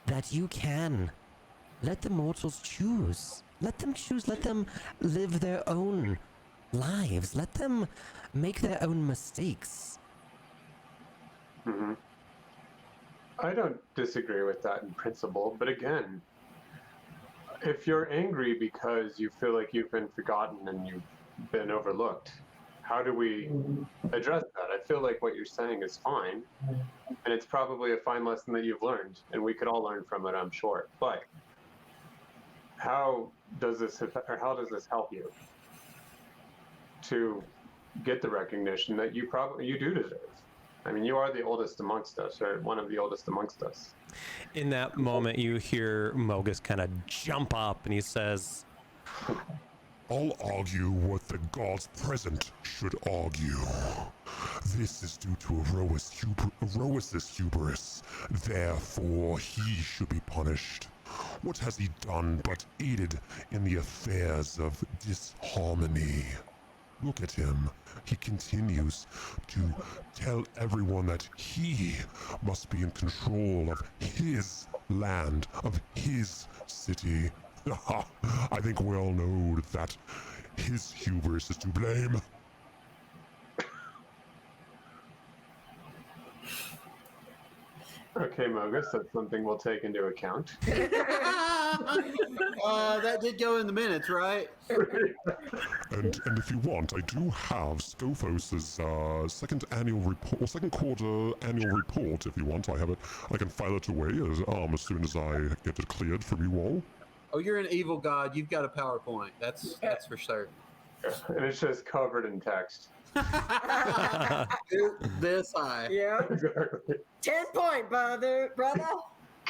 That you can let the mortals choose. Let them choose. Let them live their own lives. Let them make their own mistakes. Mm-hmm. I don't disagree with that in principle, but again, if you're angry because you feel like you've been forgotten and you've been overlooked, how do we address that? I feel like what you're saying is fine, and it's probably a fine lesson that you've learned, and we could all learn from it, I'm sure. But how does this help you to get the recognition that you do deserve? I mean, you are the oldest amongst us, or one of the oldest amongst us. In that moment, you hear Mogus kind of jump up and he says, I'll argue what the gods present should argue. This is due to Erois's hubris. Therefore, he should be punished. What has he done but aided in the affairs of disharmony? Look at him. He continues to tell everyone that he must be in control of his land, of his city. I think we all know that his hubris is to blame. Okay, Mogus, that's something we'll take into account. That did go in the minutes, right? And if you want, I do have Scophos's second quarter annual report. If you want, I have it. I can file it away as soon as I get it cleared from you all. Oh, you're an evil god. You've got a PowerPoint. That's for certain. And it's just covered in text. This high. Yeah. Exactly. 10-point, brother.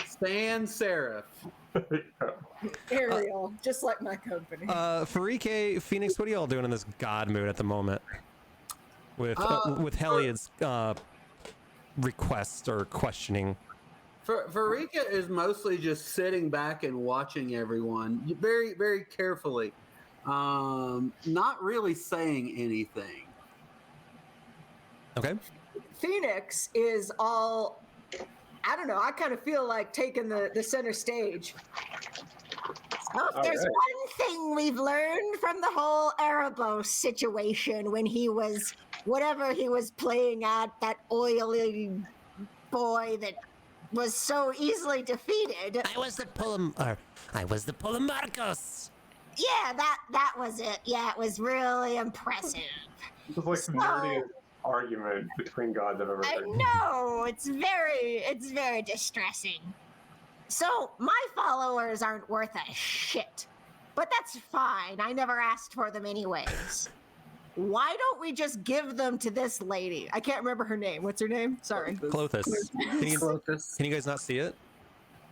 Sans serif. Ariel, just like my company. Farike, Phoenix, what are y'all doing in this god mood at the moment? With Heliod's request or questioning. Farika is mostly just sitting back and watching everyone very, very carefully. Not really saying anything. Okay. Phoenix is all, I don't know, I kind of feel like taking the center stage. Well, if there's one thing we've learned from the whole Erebos situation when he was, whatever he was playing at, that oily boy that was so easily defeated. I was the Polemarchus. Yeah, that was it. Yeah, it was really impressive. It was like the nerdiest argument between gods I've ever I heard. know, it's very distressing. So my followers aren't worth a shit, but that's fine. I never asked for them anyways. Why don't we just give them to this lady? I can't remember her name. What's her name? Sorry. Clothis. Can you guys not see it?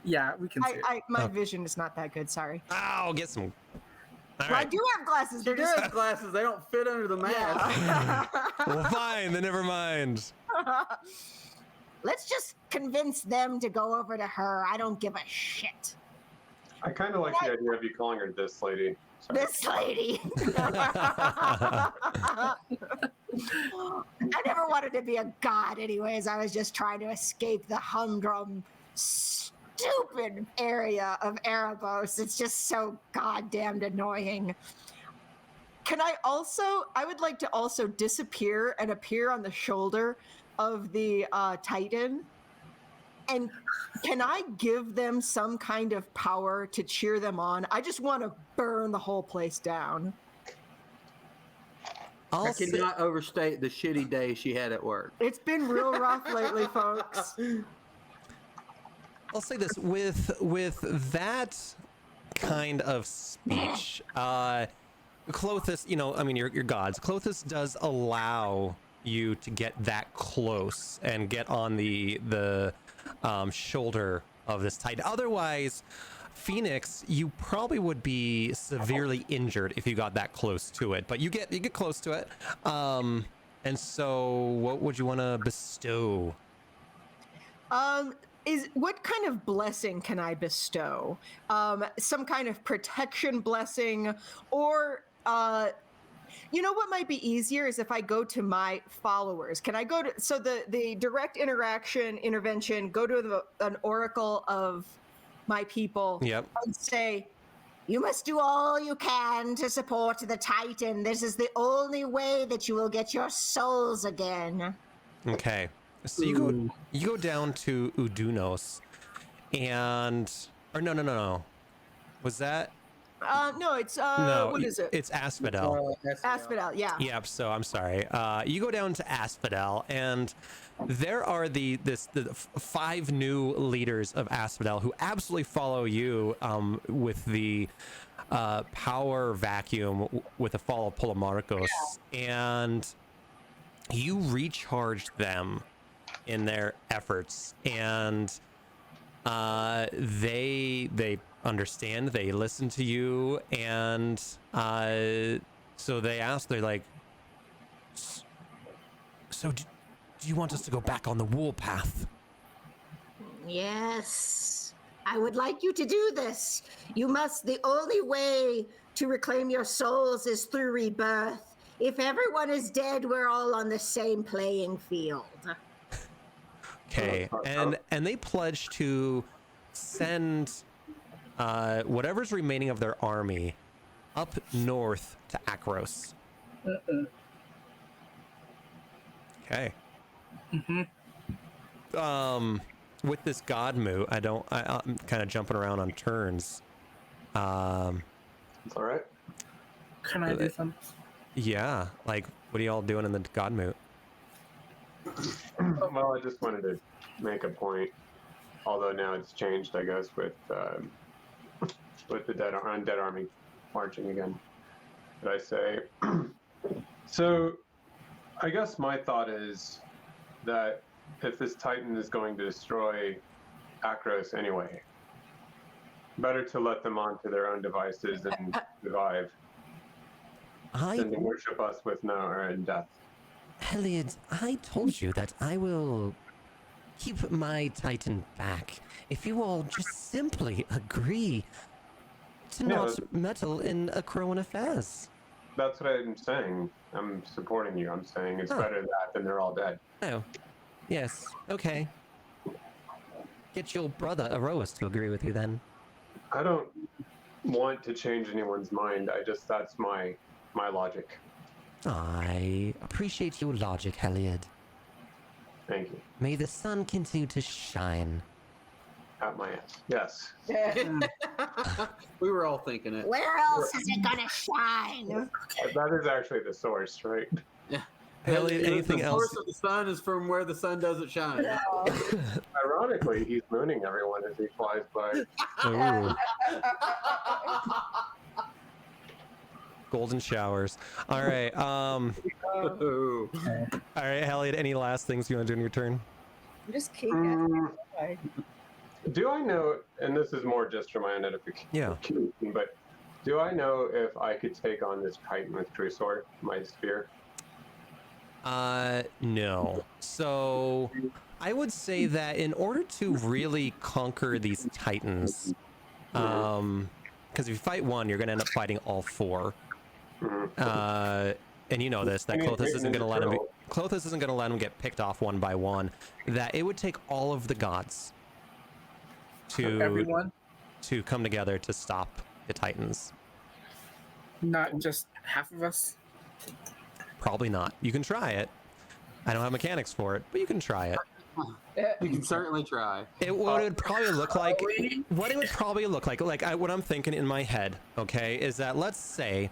Yeah, we can see it. My vision is not that good. Sorry. Ow, get some. All Well, I right. do have glasses. They're They're just glasses. They don't fit under the mask. yeah. Well, fine, then never mind. Let's just convince them to go over to her. I don't give a shit. I kind of like the idea of you calling her this lady. Sorry. This lady. I never wanted to be a god, anyways. I was just trying to escape the humdrum, stupid area of Erebos. It's just so goddamned annoying. Can I would like to also disappear and appear on the shoulder of the Titan. And can I give them some kind of power to cheer them on? I just want to burn the whole place down. I cannot overstate the shitty day she had at work. It's been real rough lately, folks. I'll say this with that kind of speech, Clothis, you know, I mean, you're gods. Clothis does allow you to get that close and get on the shoulder of this Titan. Otherwise, Phoenix, you probably would be severely injured if you got that close to it. But you get close to it. And so, what would you want to bestow? What kind of blessing can I bestow? Some kind of protection blessing, or you know what might be easier is if I go to my followers. Can I go to the direct intervention? Go to an oracle of my people. Yep. And say, You must do all you can to support the Titan. This is the only way that you will get your souls again. Okay. So you go down to Udunos, or no. Was that? no, it's No. what is it? It's Asphodel. Asphodel, yeah. Yep. So I'm sorry. You go down to Asphodel, and there are the 5 new leaders of Asphodel who absolutely follow you with the power vacuum with the fall of Polomarcos, and you recharged them in their efforts, and they understand, they listen to you, and so they ask, they're like, so do you want us to go back on the wool path? Yes. I would like you to do this. The only way to reclaim your souls is through rebirth. If everyone is dead, we're all on the same playing field. Okay, and they pledge to send whatever's remaining of their army up north to Akros. Okay. With this god moot, I'm kind of jumping around on turns. It's all right. Can I do something? Yeah, like, what are y'all doing in the god moot? Well, I just wanted to make a point, although now it's changed, I guess, with the undead army marching again. Did I say? So, I guess my thought is that if this Titan is going to destroy Akros anyway, better to let them onto their own devices and survive than to worship us with death. Heliod, I told you that I will keep my Titan back if you all just simply agree to not meddle in Akroan affairs. That's what I'm saying. I'm supporting you. I'm saying it's better that than they're all dead. Oh, yes, okay. Get your brother Aroas to agree with you then. I don't want to change anyone's mind. That's my logic. I appreciate your logic, Heliod. Thank you. May the sun continue to shine. At my ass. Yes. We were all thinking it. Where else is it gonna shine? That is actually the source, right? Yeah. Heliod, anything the else? source of the sun is from where the sun doesn't shine. Ironically, he's mooning everyone as he flies by. Ooh. Golden showers. All right. All right, Heliod, any last things you want to do in your turn? I'm just kidding. Do I know, and this is more just for my own edification, but do I know if I could take on this Titan with Drusor, my spear? No. So I would say that in order to really conquer these Titans, because if you fight one, you're going to end up fighting all four. Mhm. And you know this, that I mean, Clothis isn't going to let him. Turtle. Clothis isn't going to let him get picked off one by one. That it would take all of the gods to Everyone, come together to stop the Titans. not just half of us. Probably not. You can try it. I don't have mechanics for it, but you can try it. You can certainly try. What it would probably look like, Probably. what it would probably look like what I'm thinking in my head, okay, is that let's say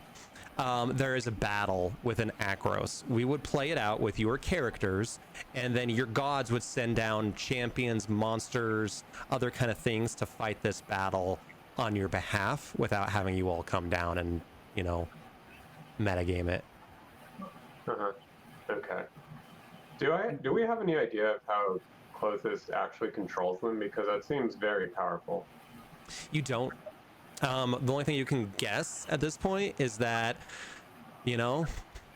there is a battle with an Akros. We would play it out with your characters, and then your gods would send down champions, monsters, other kind of things to fight this battle on your behalf without having you all come down and, you know, metagame it. Uh-huh. Okay. Do we have any idea of how Clothis actually controls them? Because that seems very powerful. You don't. The only thing you can guess at this point is that, you know,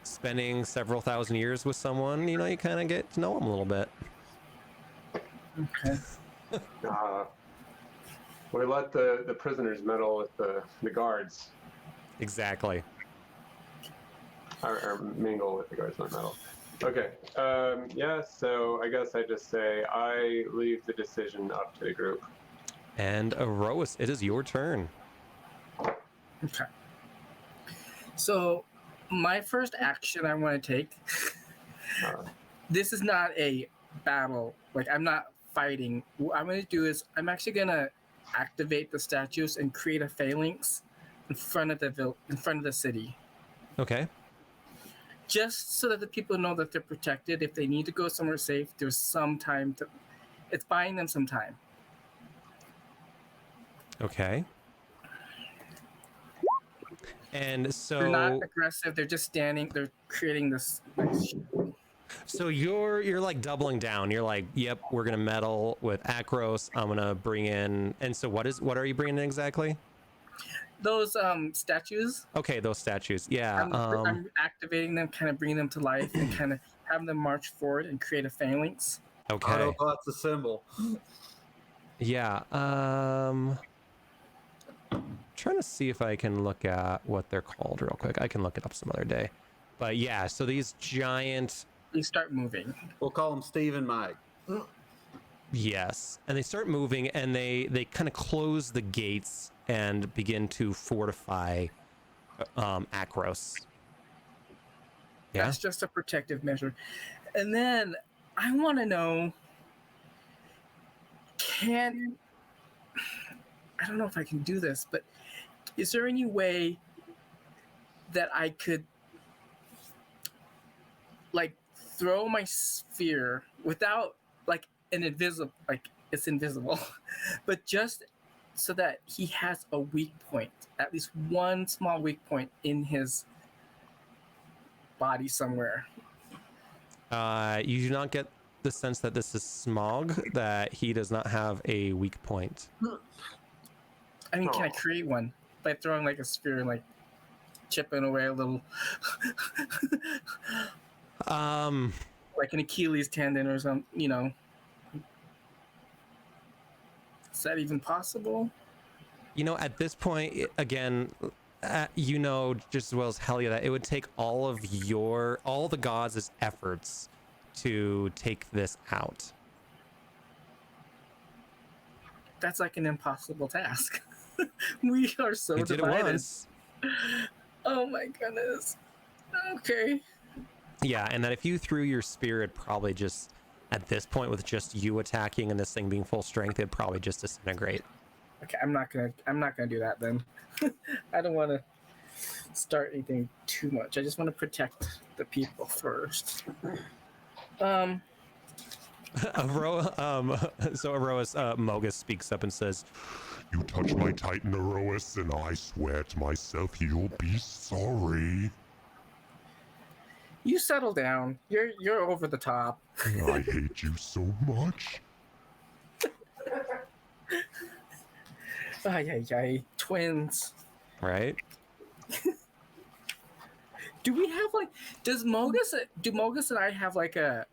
spending several thousand years with someone, you know, you kind of get to know them a little bit. Okay. We let the prisoners meddle with the guards, Exactly. or mingle with the guards, not meddle. Okay. Yeah. So I guess I just say I leave the decision up to the group. And Aroas, it is your turn. Okay. So, my first action I want to take. Uh, This is not a battle. Like, I'm not fighting. What I'm going to do is I'm actually going to activate the statues and create a phalanx in front of the city, Okay. just so that the people know that they're protected. If they need to go somewhere safe, there's some time to. It's buying them some time. Okay. And so They're not aggressive. They're just standing. They're creating this. so you're like doubling down. You're like, yep, we're gonna meddle with Akros. I'm gonna bring in. And so what are you bringing in exactly? Those statues. Okay, those statues. Yeah. I'm activating them, kind of bringing them to life, and kind of having them march forward and create a phalanx. Okay. Autobot's a symbol. Yeah. Trying to see if I can look at what they're called real quick. I can look it up some other day. But yeah, so these giant, They start moving. We'll call him Steve and Mike. yes, and they start moving, and they kind of close the gates and begin to fortify Akros. Yeah. That's just a protective measure. And then I want to know, I don't know if I can do this, but is there any way that I could like throw my sphere without like it's invisible, but just so that he has a weak point, at least one small weak point in his body somewhere? You do not get the sense that this is Smog, that he does not have a weak point. I mean, can I Oh. create one by throwing like a sphere and like chipping away a little, like an Achilles tendon or something? You know, is that even possible? You know, at this point, again, you know just as well as Helia that it would take all the gods' efforts to take this out. That's like an impossible task. We are so You did it divided. once. Oh my goodness. Okay. Yeah, and that if you threw your spear, it'd probably just, at this point, with just you attacking and this thing being full strength, it'd probably just disintegrate. Okay, I'm not gonna do that then. I don't want to start anything too much. I just want to protect the people first. So Aroas, Mogus speaks up and says, You touch my Titan, Aroas, and I swear to myself you'll be sorry. You settle down. You're over the top. I hate you so much. Ay, ay, ay. Twins. right? Do we have like? Do Mogus and I have like a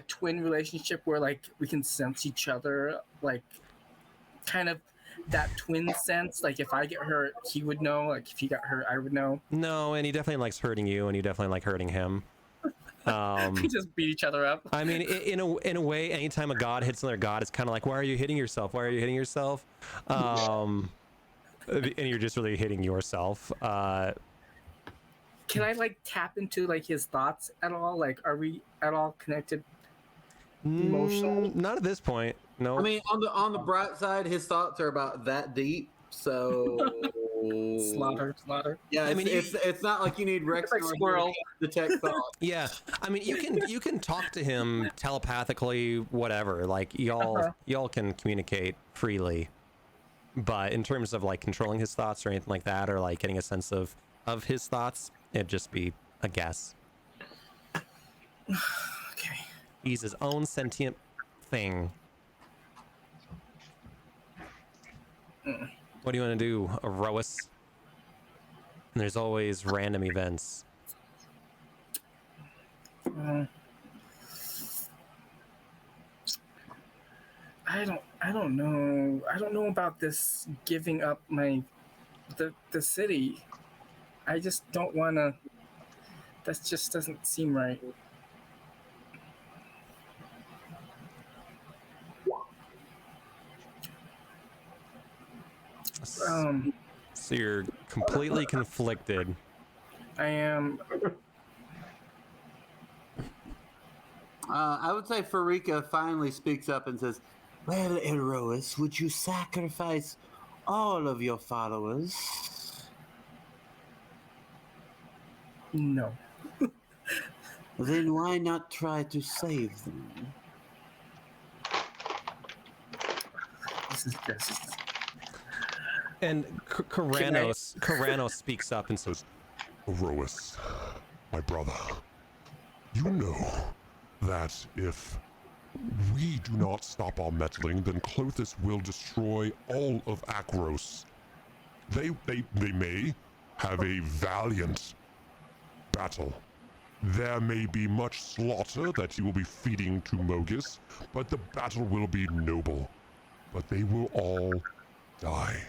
twin relationship where like we can sense each other, like kind of that twin sense? Like if I get hurt, he would know. Like if he got hurt, I would know. No, and he definitely likes hurting you, and you definitely like hurting him. We just beat each other up. I mean, in a way, anytime a god hits another god, it's kind of like, why are you hitting yourself? Why are you hitting yourself? And you're just really hitting yourself. Can I like tap into like his thoughts at all? Like, are we at all connected emotionally? Not at this point. No. I mean, on the bright side, his thoughts are about that deep. So Slaughter. yeah, I mean, it's not like you need Rex like Norman squirrel. to detect thoughts. Yeah, I mean, you can talk to him telepathically, whatever. Like y'all can communicate freely, but in terms of like controlling his thoughts or anything like that, or like getting a sense of his thoughts, it'd just be a guess. Okay. He's his own sentient thing. What do you want to do, Aroas? There's always random events. I don't know. I don't know about this giving up the city. I just don't want to. That just doesn't seem right. So you're completely conflicted. I am. I would say Farika finally speaks up and says, "Well, Erois, would you sacrifice all of your followers?" No. Then why not try to save them? This is just. And Karanos speaks up and says, Aroas, my brother, you know that if we do not stop our meddling, then Clothis will destroy all of Akros. They may have a valiant battle. There may be much slaughter that you will be feeding to Mogis, but the battle will be noble. But they will all die.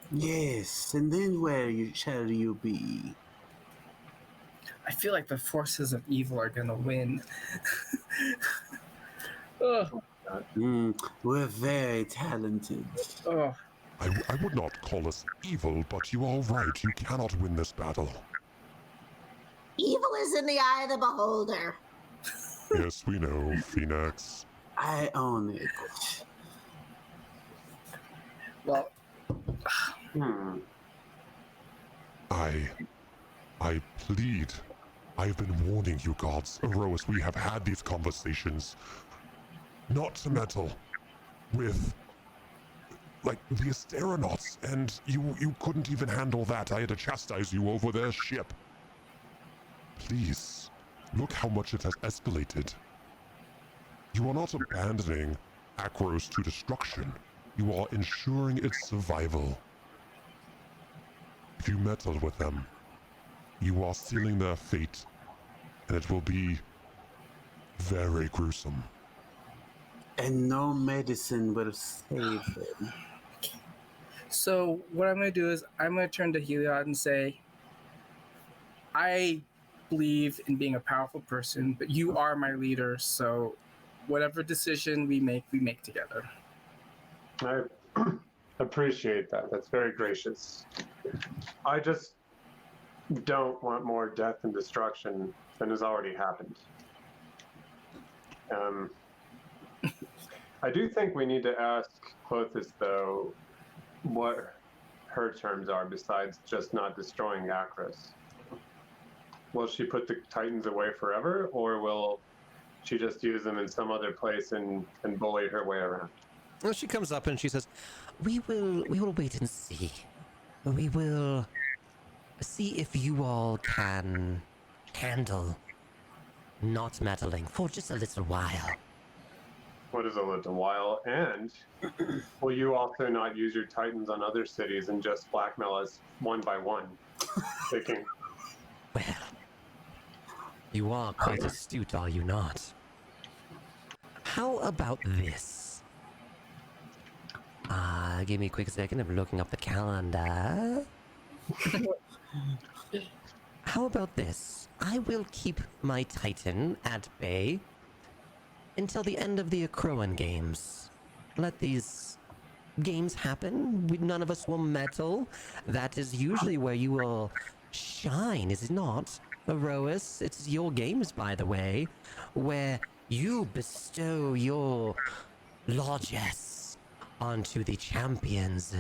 Yes, and then where shall you be? I feel like the forces of evil are gonna win. Oh. We're very talented. Oh. I would not call us evil, but you are right. You cannot win this battle. Evil is in the eye of the beholder. Yes, we know, Phoenix. I own it. Well. I plead. I have been warning you, gods. Erois, we have had these conversations. Not to meddle with, like, the Asteronauts, and you couldn't even handle that. I had to chastise you over their ship. Please, look how much it has escalated. You are not abandoning Akros to destruction. You are ensuring its survival. If you meddle with them, you are sealing their fate, and it will be very gruesome. And no medicine will save them. So what I'm gonna do is I'm gonna turn to Heliod and say, I believe in being a powerful person, but you are my leader, so whatever decision we make together. I appreciate that. That's very gracious. I just don't want more death and destruction than has already happened. I do think we need to ask Clothis, though, what her terms are besides just not destroying Akros. Will she put the Titans away forever, or will she just use them in some other place and bully her way around? well, she comes up and she says, We will wait and see. We will see if you all can handle not meddling for just a little while. What is a little while? And will you also not use your Titans on other cities and just blackmail us one by one? Thinking, Well, you are quite astute, are you not? How about this? Give me a quick second. I'm looking up the calendar. How about this? I will keep my Titan at bay until the end of the Acroan Games. Let these games happen. None of us will meddle. That is usually where you will shine, is it not? Erois, it's your games, by the way, where you bestow your largesse onto the champions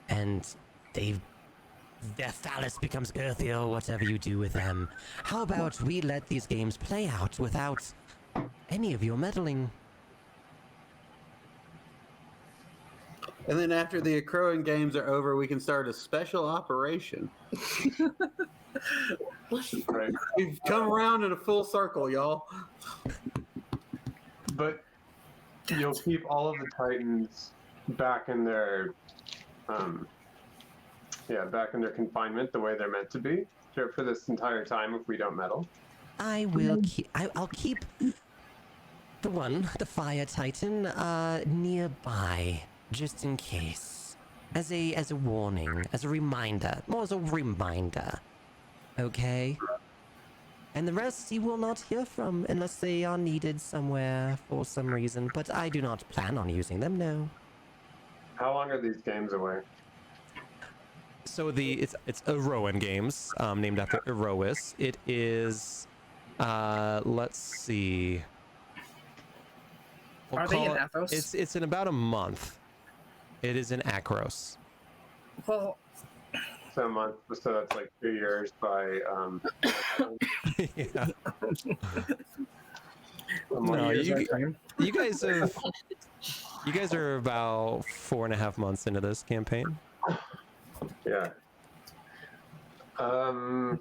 and their phallus becomes earthy or whatever you do with them. How about we let these games play out without any of your meddling? And then after the Acroan Games are over, we can start a special operation. Right. We've come around in a full circle, y'all. But you'll keep all of the Titans back in their, back in their confinement the way they're meant to be for this entire time if we don't meddle. I will keep. I'll keep the Fire Titan, nearby, just in case, as a warning, as a reminder, more as a reminder. Okay. And the rest you will not hear from unless they are needed somewhere for some reason. But I do not plan on using them. No. How long are these games away? So it's Eroan Games, named after Erois. It is, let's see. Are they in Athos? It's in about a month. It is in Akros. Well, So a month, so that's like 2 years by. Yeah. No, you guys are about 4.5 months into this campaign. Yeah. okay.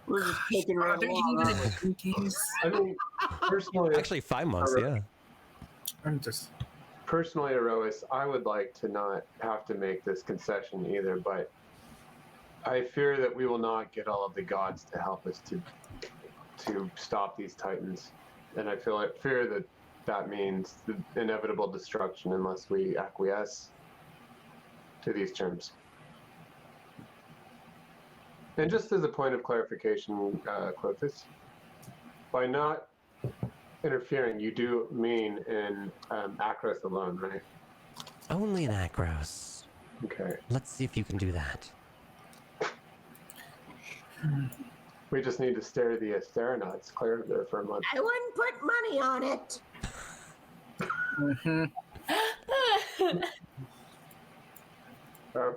We're just taking right Are there along. even aren't we? games? I mean, personally, Actually, 5 months. Yeah. I'm just. personally, Erois, I would like to not have to make this concession either, but I fear that we will not get all of the gods to help us to stop these titans, and I fear that that means the inevitable destruction unless we acquiesce to these terms. And just as a point of clarification, Clovis, by not interfering, you do mean in Akros alone, right? Only in Akros. Okay. Let's see if you can do that. We just need to stare the Asteronauts clear of there for a month. I wouldn't put money on it.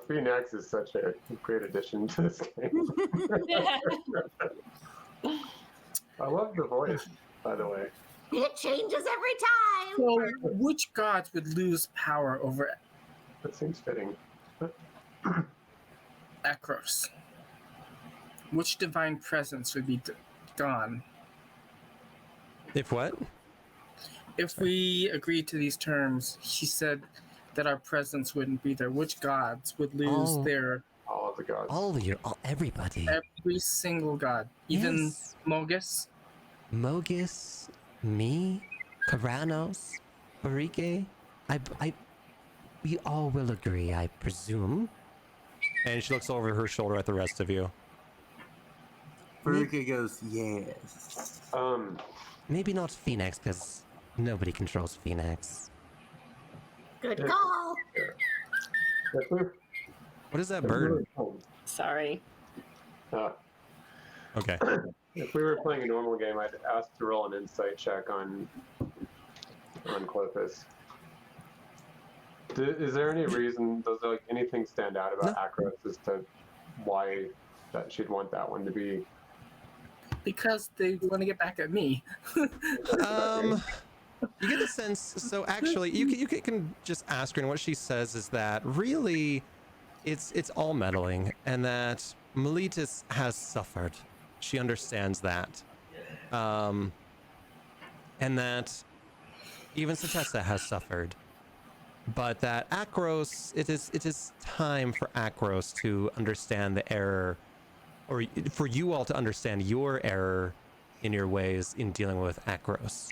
Phoenix is such a great addition to this game. I love the voice, by the way. It changes every time. So, which gods would lose power over That seems fitting. Akros? Which divine presence would be gone? If what? If we agreed to these terms, he said that our presence wouldn't be there. Which gods would lose Oh. their All of the gods. Everybody. every single god, even Yes. Mogus? Mogus, me, Karanos, Barike. We all will agree, I presume. And she looks over her shoulder at the rest of you. Veruca goes, yes. Maybe not Phoenix, because nobody controls Phoenix. Good call. If we- What is that bird? Sorry. Okay. If we were playing a normal game, I'd ask to roll an insight check on Clovis. Is there any reason, does like anything stand out about Akros as to why that she'd want that one to be? Because they want to get back at me. You get the sense. So actually, you can just ask her, and what she says is that really, it's all meddling, and that Meletis has suffered. She understands that, and that even Satessa has suffered, but that Akros, it is time for Akros to understand the error, or for you all to understand your error in your ways in dealing with Akros.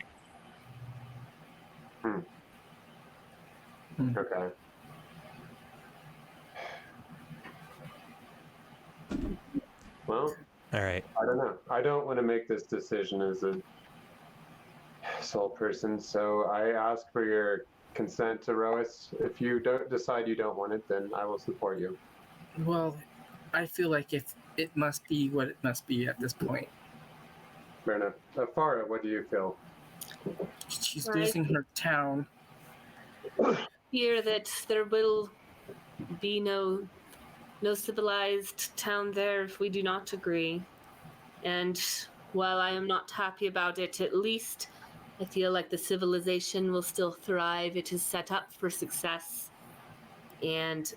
Okay. Well, All right. I don't know. I don't want to make this decision as a sole person, so I ask for your consent to Roas. If you don't decide you don't want it, then I will support you. Well, I feel like if it must be what it must be at this point. Fair enough. Farah, what do you feel? She's Right. losing her town. Fear that there will be no civilized town there if we do not agree. And while I am not happy about it, at least I feel like the civilization will still thrive. It is set up for success. And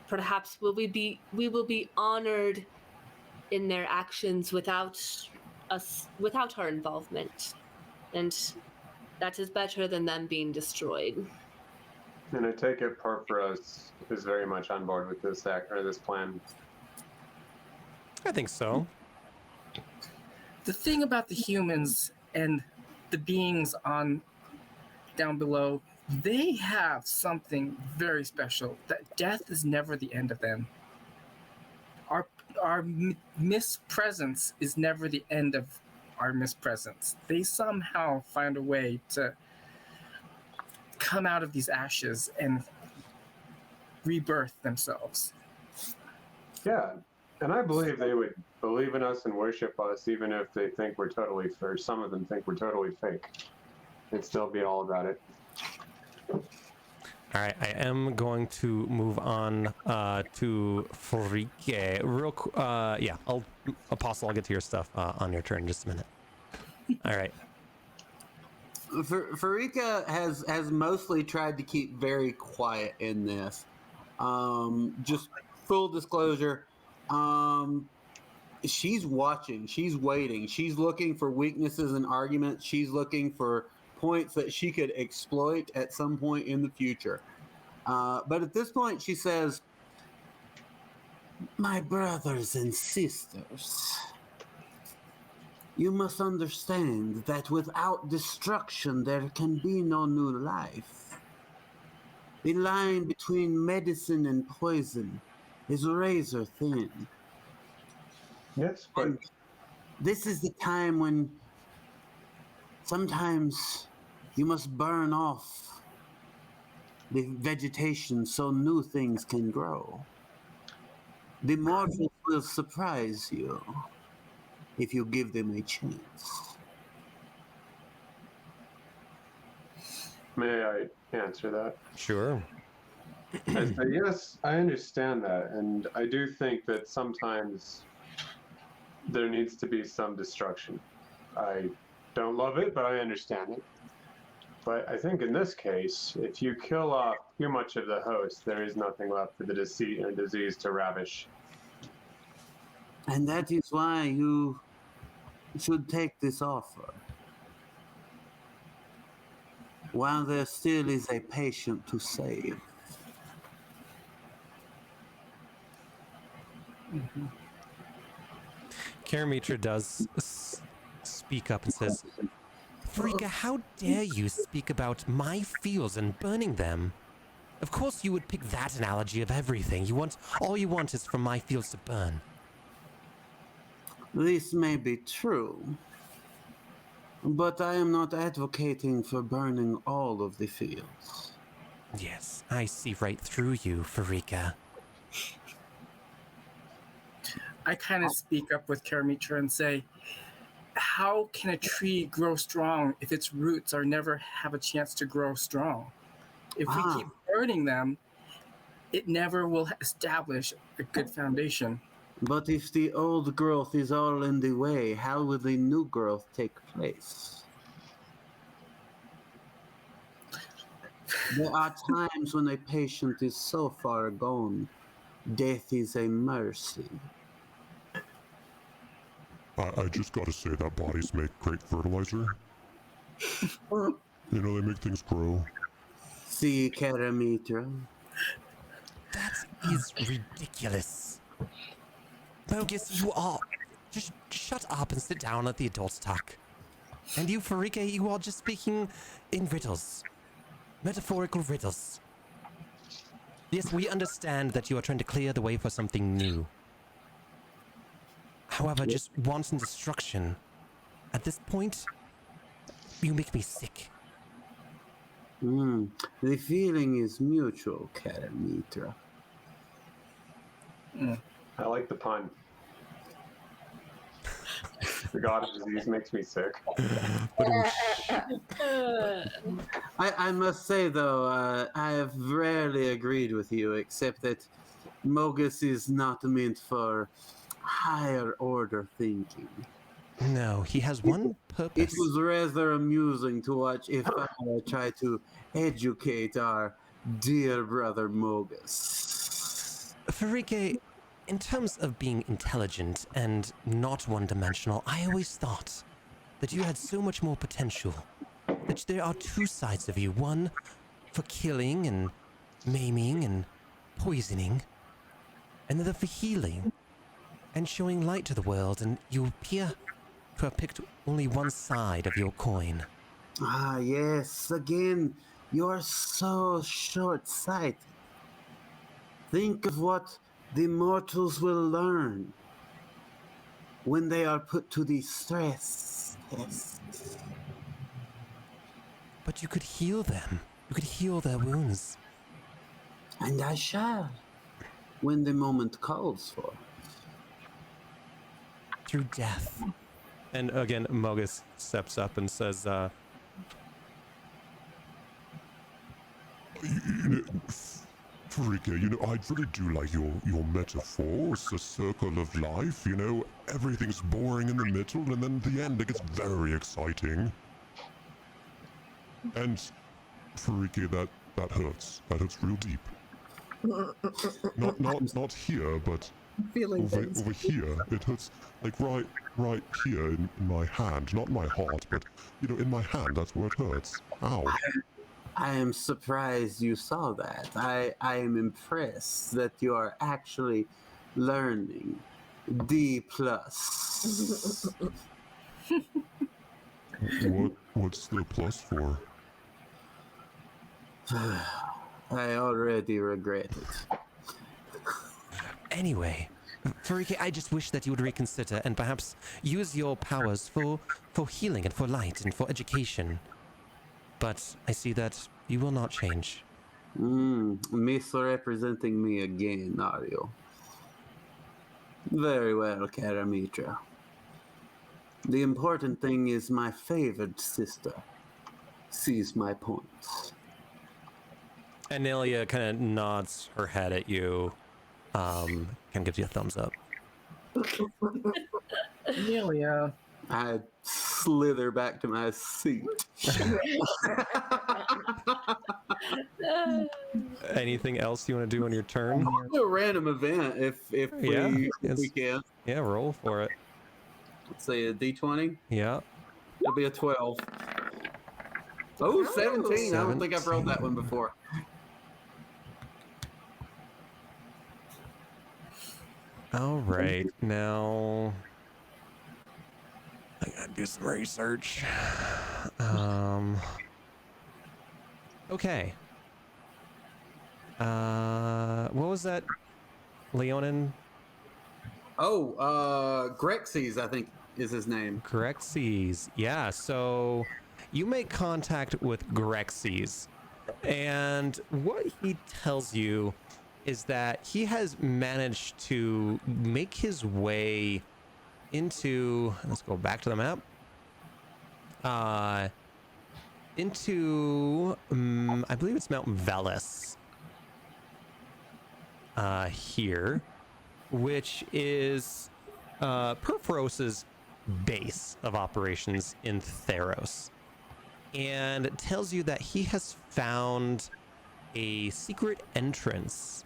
perhaps we will be honored in their actions without our involvement. And that is better than them being destroyed. And I take it Porphyros is very much on board with this this plan. I think so. The thing about the humans and the beings on down below, they have something very special. That death is never the end of them. Our mispresence is never the end of our mispresence. They somehow find a way to come out of these ashes and rebirth themselves. Yeah, and I believe they would believe in us and worship us, even if they think we're totally, or some of them think we're totally fake. They'd still be all about it. All right, I am going to move on to Frike. Yeah, Apostle, I'll get to your stuff on your turn in just a minute. All right. Farika has mostly tried to keep very quiet in this. Just full disclosure, she's watching, she's waiting, she's looking for weaknesses and arguments, she's looking for points that she could exploit at some point in the future. But at this point, she says, "My brothers and sisters, you must understand that without destruction, there can be no new life. The line between medicine and poison is razor thin. Yes, but And this is the time when sometimes you must burn off the vegetation so new things can grow. The mortals will surprise you if you give them a chance." may I answer that? Sure. I say, yes, I understand that, and I do think that sometimes there needs to be some destruction. I don't love it, but I understand it. But I think in this case, if you kill off too much of the host, there is nothing left for the deceit or disease to ravish. And that is why you should take this offer. While there still is a patient to save. Karamitra does speak up and says, Frika, how dare you speak about my fields and burning them? Of course you would pick that analogy of everything. All you want is for my fields to burn. This may be true, but I am not advocating for burning all of the fields. Yes, I see right through you, Farika. I kind of speak up with Karamitra and say, how can a tree grow strong if its roots are never have a chance to grow strong? If we keep burning them, it never will establish a good foundation. But if the old growth is all in the way, how will the new growth take place? There are times when a patient is so far gone, death is a mercy. I just gotta say that bodies make great fertilizer. You know, they make things grow. See, Karamitra? That is ridiculous. Bogus, you are. Just shut up and sit down and let the adults talk. And you, Farika, you are just speaking in riddles. Metaphorical riddles. Yes, we understand that you are trying to clear the way for something new. However, just wanton destruction. At this point, you make me sick. The feeling is mutual, Karamitra. I like the pun. The god of disease makes me sick. I must say, though, I have rarely agreed with you, except that Mogus is not meant for higher order thinking. No, he has one It purpose. was rather amusing to watch if I try to educate our dear brother Mogus. Farike, in terms of being intelligent and not one-dimensional, I always thought that you had so much more potential. That there are two sides of you. One for killing and maiming and poisoning. Another for healing and showing light to the world, and you appear to have picked only one side of your coin. Ah, yes, again, you're so short-sighted. Think of what the mortals will learn when they are put to the stress tests. But you could heal them. You could heal their wounds. And I shall, when the moment calls for it. Through death. And again, Mogus steps up and says, Frika, I really do like your metaphors, the circle of life, everything's boring in the middle, and then at the end it gets very exciting. And Frika, that hurts. That hurts real deep. Not here, but Feeling over things. here. It hurts like right here in my hand, not my heart, but in my hand. That's where it hurts. Ow. I am surprised you saw that. I am impressed that you are actually learning D+. What's the plus for? I already regret it. Anyway, Farike, I just wish that you would reconsider and perhaps use your powers for healing and for light and for education. But I see that you will not change. Misrepresenting me again, are you? Very well, Karamitra. The important thing is my favored sister sees my points. Anelia kind of nods her head at you, kind of gives you a thumbs up. Amelia. I slither back to my seat. Anything else you want to do on your turn? Do a random event if we can. Yeah, roll for it. Let's say a D20. Yeah. It'll be a 12. Oh, 17. I don't think I've rolled that one before. All right, now I gotta do some research. Okay. What was that, Leonin? Oh, Grexes, I think is his name. Grexes. Yeah, so you make contact with Grexes, and what he tells you is that he has managed to make his way into, let's go back to the map, into, I believe it's Mount Velis, here, which is Perforos's base of operations in Theros. And it tells you that he has found a secret entrance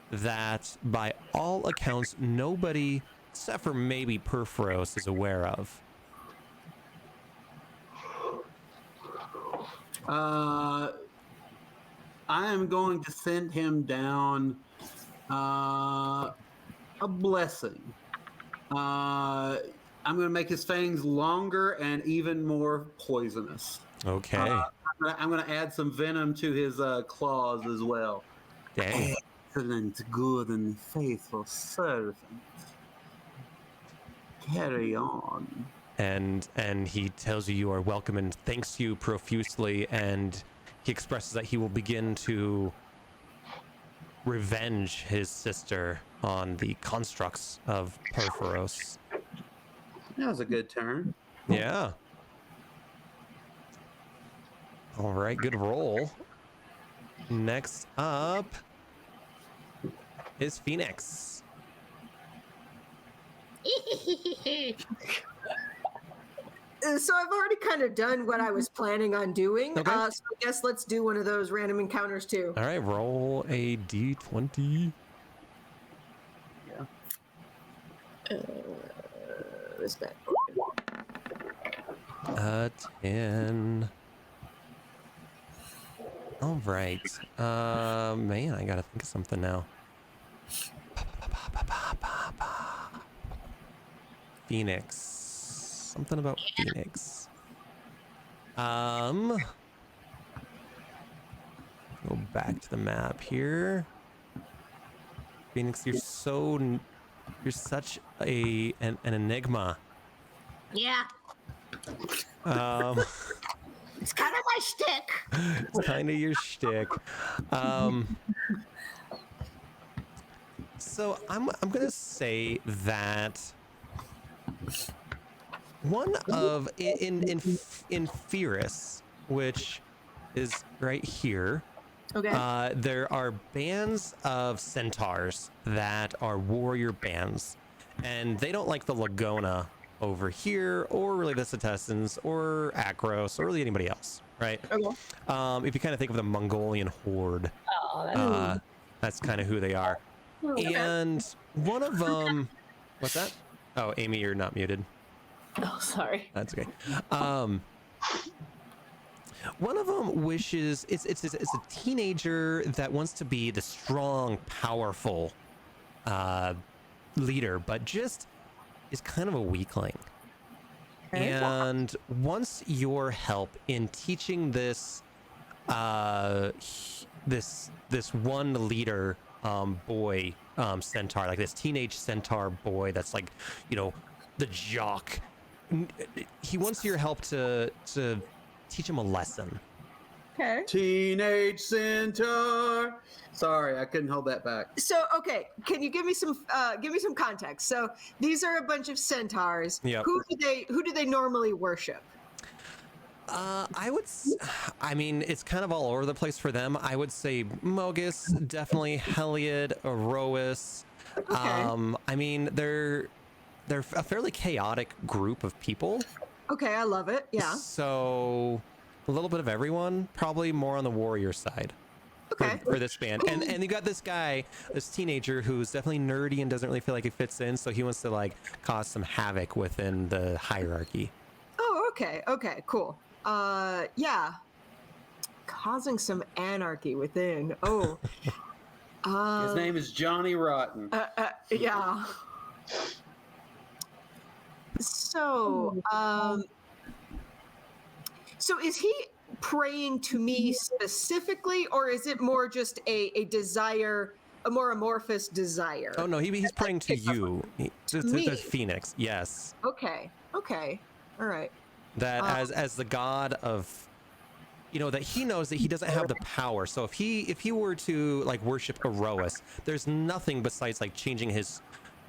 that, by all accounts, nobody except for maybe Perforos is aware of. I am going to send him down a blessing. I'm going to make his fangs longer and even more poisonous. Okay. I'm gonna add some venom to his claws as well. Dang. Excellent, good, and faithful servant. Carry on. And he tells you are welcome and thanks you profusely, and he expresses that he will begin to revenge his sister on the constructs of Theros. That was a good turn. Yeah. All right, good roll. Next up is Phoenix. So I've already kind of done what I was planning on doing. Okay. So I guess let's do one of those random encounters too. All right, roll a d20. This bad. 10. All right. Man, I gotta think of something now. Phoenix. Something about Phoenix. Go back to the map here. Phoenix, you're such an enigma. Yeah, Um, it's kind of my shtick. it's kind of your shtick. So I'm gonna say that one of in Theros, which is right here. Okay. There are bands of centaurs that are warrior bands, and they don't like the Lagona over here, or really the Cetessans, or Akros, or really anybody else, right? Okay. If you kind of think of the Mongolian horde, Oh, that's kind of who they are. And one of them, what's that? Oh, Amy, you're not muted. oh, sorry. That's okay. One of them wishes it's a teenager that wants to be the strong, powerful leader, but just is kind of a weakling. And wants your help in teaching this this one leader boy centaur, like this teenage centaur boy that's like, the jock. He wants your help to teach him a lesson. Okay. Teenage Centaur. Sorry, I couldn't hold that back. So okay, can you give me some context? So these are a bunch of centaurs. Yep. Who do they normally worship? I mean, it's kind of all over the place for them. I would say Mogus, definitely Heliod, Erois. Okay. I mean, they're a fairly chaotic group of people. Okay, I love it. Yeah. So a little bit of everyone, probably more on the warrior side. Okay. For this band. And you got this guy, this teenager who's definitely nerdy and doesn't really feel like he fits in, so he wants to like cause some havoc within the hierarchy. Oh, okay. Okay, cool. Yeah. Causing some anarchy within. Oh. His name is Johnny Rotten. Yeah. So, so is he praying to me specifically, or is it more just a desire, a more amorphous desire? Oh no, he's praying to you. To me. Phoenix, yes. Okay. Okay. All right. That as the god of, that he knows that he doesn't have the power. So if he were to like worship Erois, there's nothing besides like changing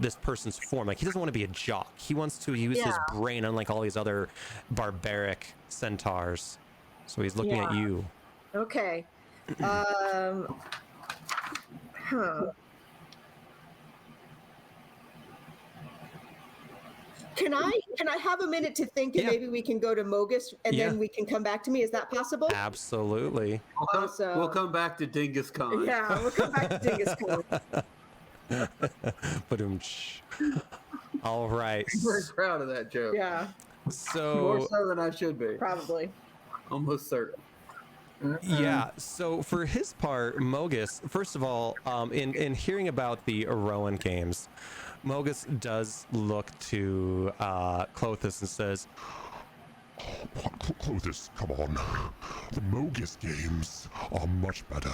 this person's form. Like he doesn't want to be a jock. He wants to use his brain, unlike all these other barbaric centaurs. So he's looking at you. Okay. Huh. Can I have a minute to think, and maybe we can go to Mogus and then we can come back to me? Is that possible? Absolutely. Awesome. We'll come back to Dingus Khan. Yeah, we'll come back to Dingus Khan. All right. I'm very proud of that joke. Yeah, More So so than I should be. probably. Almost certain. yeah. So for his part, Mogus, first of all, in hearing about the Eroan games, Mogus does look to Clothis and says, Clothis, come on. The Mogus games are much better,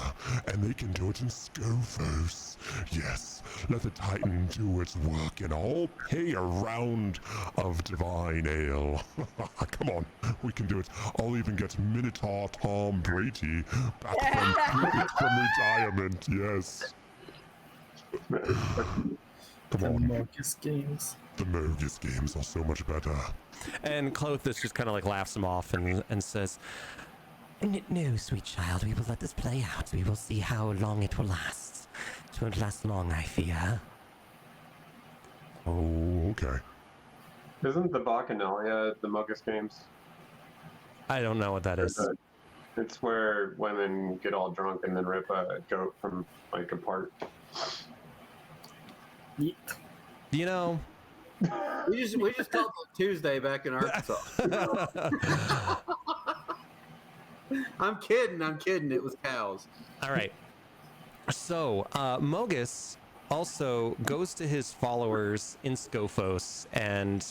and they can do it in Skofos. Yes, let the Titan do its work, and I'll pay a round of divine ale. Come on, we can do it. I'll even get Minotaur Tom Brady back from retirement. Yes. Come The on. Marcus games. The Mogus games are so much better. And Clothis just kind of like laughs him off and says, No, sweet child, we will let this play out. We will see how long it will last. It won't last long, I fear. Oh, okay. Isn't the Bacchanalia the Mogus games? I don't know what that is. It's where women get all drunk and then rip a goat from like apart. Yeet. You know, We just called it Tuesday back in Arkansas. I'm kidding. It was cows. all right. So, Mogus also goes to his followers in Skofos and,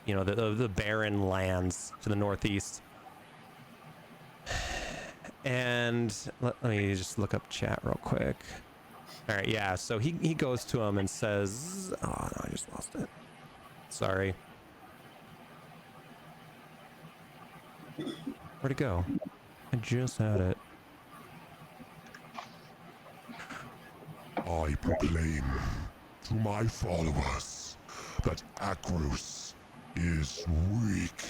you know, the barren lands to the northeast. And let me just look up chat real quick. All right, yeah, so he goes to him and says, oh, no, I just lost it. Sorry. Where'd it go? I just had it. I proclaim to my followers that Akros is weak.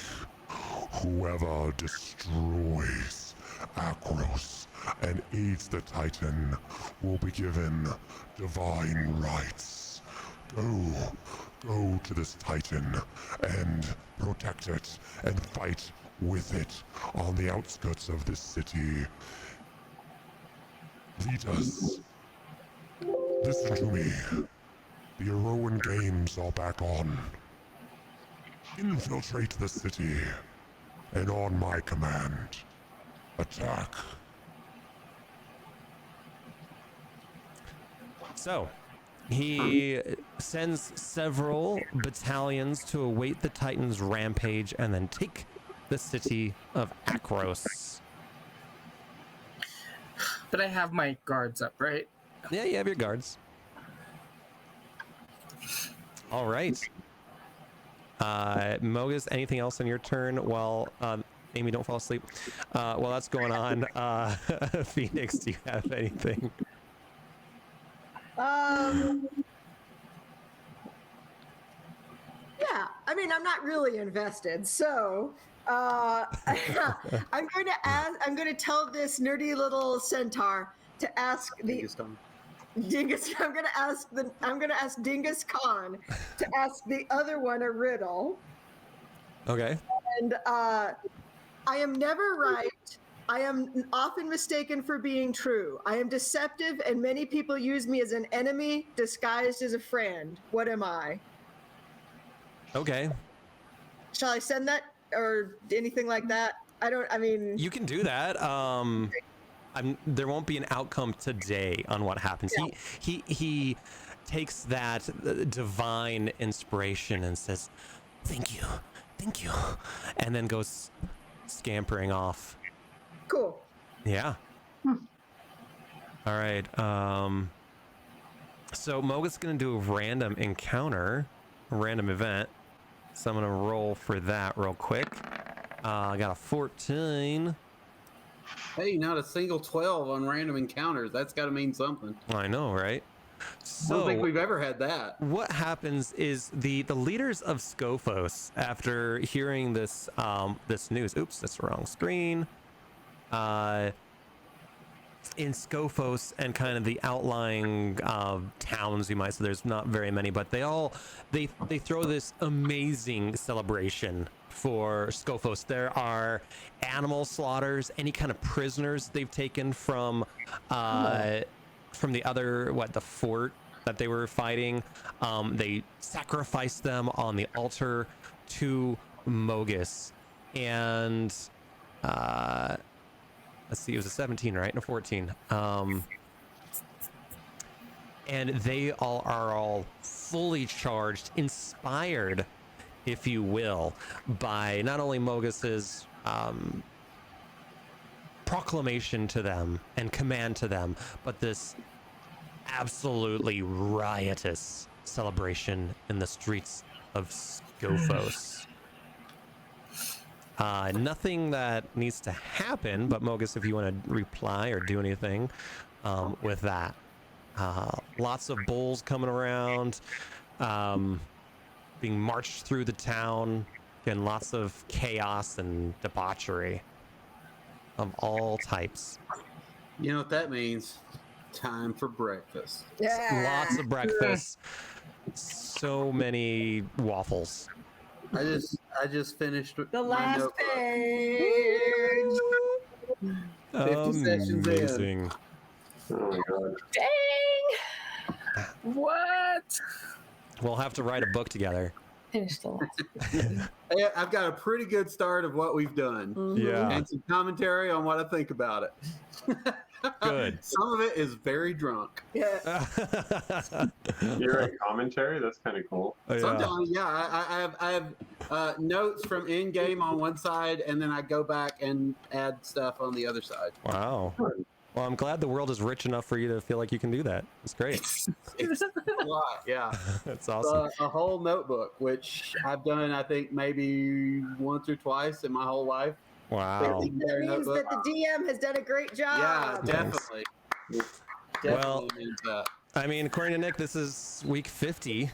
Whoever destroys Akros and aids the Titan will be given divine rights. Go to this Titan and protect it and fight with it on the outskirts of this city. Lead us. Listen to me. The Eroan Games are back on. Infiltrate the city, and on my command, attack. So, he sends several battalions to await the Titan's rampage and then take the city of Akros. But I have my guards up, right? Yeah, you have your guards. All right. Mogus, anything else on your turn while Amy, don't fall asleep? While that's going on, Phoenix, do you have anything? Yeah, I mean, I'm not really invested, so I'm going to tell this nerdy little centaur to ask the Dingus. I'm going to ask Dingus Khan to ask the other one a riddle. Okay. And I am never right. I am often mistaken for being true. I am deceptive, and many people use me as an enemy disguised as a friend. What am I? Okay. Shall I send that or anything like that? You can do that. There won't be an outcome today on what happens. Yeah. He takes that divine inspiration and says, thank you, and then goes scampering off. Cool. Yeah. All right. So Mogus gonna do a random encounter, a random event. So I'm gonna roll for that real quick. I got a 14. Hey, not a single 12 on random encounters. That's got to mean something. I know, right? So, I don't think we've ever had that. What happens is the leaders of Skofos, after hearing this this news, oops, that's the wrong screen. In Skofos and kind of the outlying towns, you might say, there's not very many, but they throw this amazing celebration for Skofos. There are animal slaughters, any kind of prisoners they've taken from the other, the fort that they were fighting. They sacrifice them on the altar to Mogus. And let's see, it was a 17, right? No, 14. And they are all fully charged, inspired, if you will, by not only Mogus's proclamation to them and command to them, but this absolutely riotous celebration in the streets of Scophos. Nothing that needs to happen, but Mogus, if you want to reply or do anything with that. Lots of bulls coming around, being marched through the town, and lots of chaos and debauchery of all types. You know what that means? Time for breakfast. Lots of breakfast. So many waffles. I just finished The my last notebook. page. 50 sessions in. Amazing. Oh my god. Dang! What? We'll have to write a book together. Finish the last. Hey, I've got a pretty good start of what we've done. Yeah. And some commentary on what I think about it. Good. Some of it is very drunk. Yeah. You write commentary? That's kind of cool. Yeah. Sometimes, yeah, I have notes from in game on one side, and then I go back and add stuff on the other side. Wow. Well, I'm glad the world is rich enough for you to feel like you can do that. It's great. It's a lot, yeah. That's awesome. A whole notebook, which I've done, I think, maybe once or twice in my whole life. Wow. That means that the DM has done a great job. Yeah, definitely. Well, Definitely means that. I mean, according to Nick, this is week 50,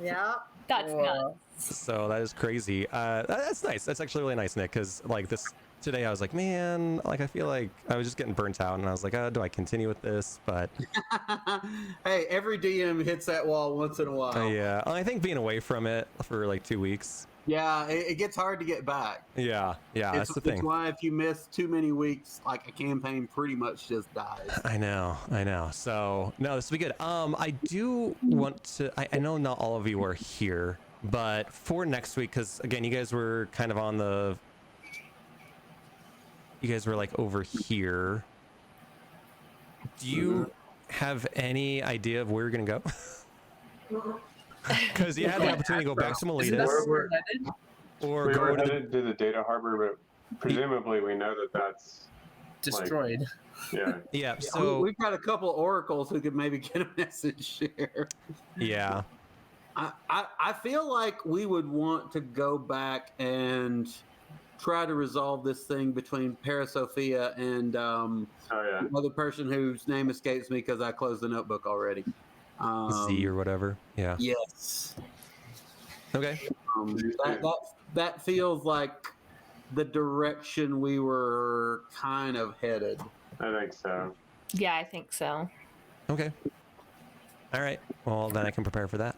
Yeah. That's nuts. so that is crazy. That's nice. That's actually really nice, Nick, because like this today, I was like, man, like I feel like I was just getting burnt out, and I was like, do I continue with this? But Hey, every DM hits that wall once in a while. yeah, I think being away from it for like 2 weeks. Yeah, it gets hard to get back. Yeah, that's the It's thing. why if you miss too many weeks, like a campaign pretty much just dies. I know. So no, this will be good. I do want to. I know not all of you are here, but for next week, because again, you guys were kind of on the. You guys were like over here. Do you have any idea of where you're gonna go? Because you had the opportunity to go back to Isn't that Miletus, where we're headed? or We go were to. headed to the data harbor, but presumably we know that that's Destroyed. yeah. Yeah. So So we've got a couple oracles who could maybe get a message here. yeah. I feel like we would want to go back and try to resolve this thing between Parasophia and Oh yeah. another person whose name escapes me because I closed the notebook already. Z or whatever. Yeah. Yes. Okay. That feels like the direction we were kind of headed. I think so. Yeah, I think so. Okay. All right. Well, then I can prepare for that.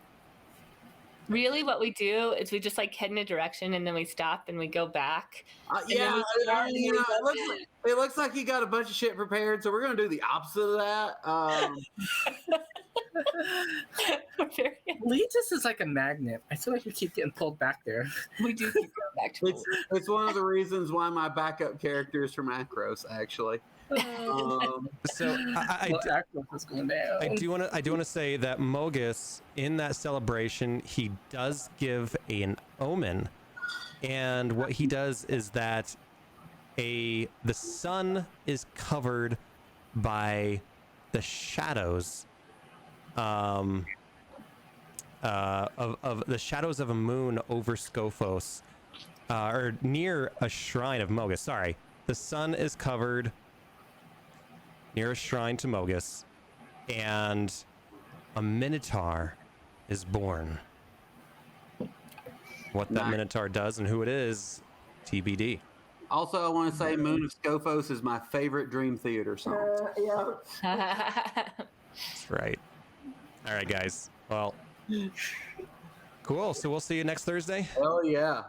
Really, what we do is we just like head in a direction and then we stop and we go back. Yeah, we start and we go- it looks like you got a bunch of shit prepared, so we're gonna do the opposite of that. Legis is like a magnet. I feel like we keep getting pulled back there. We do keep going back to It's one of the reasons why my backup character is from Macros, actually. So I Akros is going down. I do want to say that Mogus in that celebration he does give an omen, and what he does is that the sun is covered by the shadows of the shadows of a moon over Scophos, or near a shrine of Mogus. Sorry, the sun is covered near a shrine to Mogus, and a minotaur is born. What that Nice. minotaur does and who it is, TBD. Also, I want to say Moon of Scophos is my favorite Dream Theater song. Yeah. That's right. All right, guys. Well, cool. So we'll see you next Thursday. Hell yeah.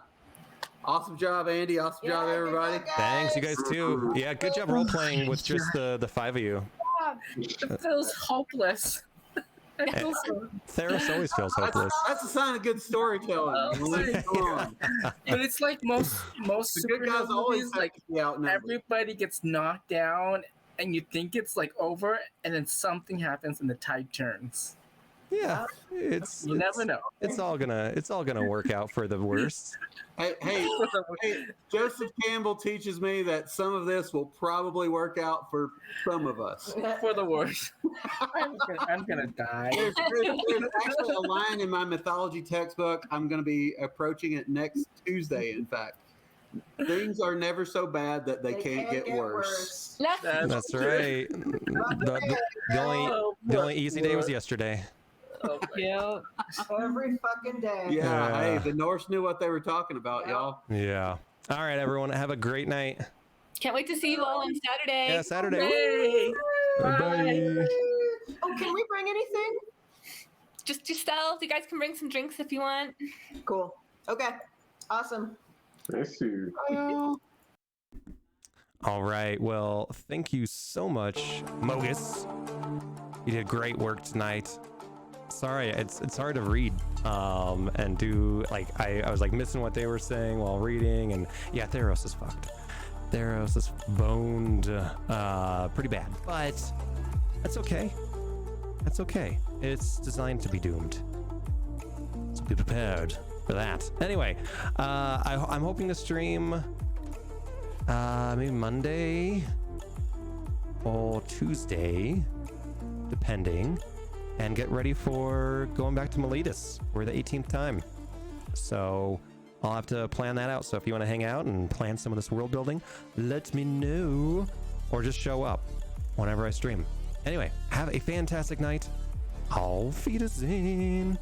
Awesome job, Andy. Awesome job, Yeah, everybody. good job, Thanks, you guys too. Yeah, good job role playing with just the five of you. It feels hopeless. I feel so, Theros always feels hopeless. That's a sign of good storytelling. Come on. but it's like most The good guys superhero always movies, like like to be outnumbered. everybody gets knocked down, and you think it's like over, and then something happens, and the tide turns. Yeah, it's You never know. It's all gonna work out for the worst. Hey, Joseph Campbell teaches me that some of this will probably work out for some of us. For the worst. I'm gonna die. There's actually a line in my mythology textbook. I'm going to be approaching it next Tuesday, in fact. Things are never so bad that they can't get worse. That's right. The only easy day was yesterday. Yeah. Every fucking day. Yeah, hey, the Norse knew what they were talking about, y'all. Yeah. All right, everyone. Have a great night. Can't wait to see you all on Saturday. Yeah, Saturday. Hey. Bye. Oh, can we bring anything? Just yourself. You guys can bring some drinks if you want. Cool. Okay. Awesome. I see. All right. Well, thank you so much, Mogus. You did great work tonight. Sorry, it's hard to read and do, like, I was like missing what they were saying while reading, and yeah, Theros is fucked. Theros is boned pretty bad, but that's okay. That's okay. It's designed to be doomed. So be prepared for that. Anyway, I'm hoping to stream maybe Monday or Tuesday, depending, and get ready for going back to Miletus for the 18th time. So I'll have to plan that out. So if you want to hang out and plan some of this world building, let me know, or just show up whenever I stream. Anyway, have a fantastic night. Auf Wiedersehen.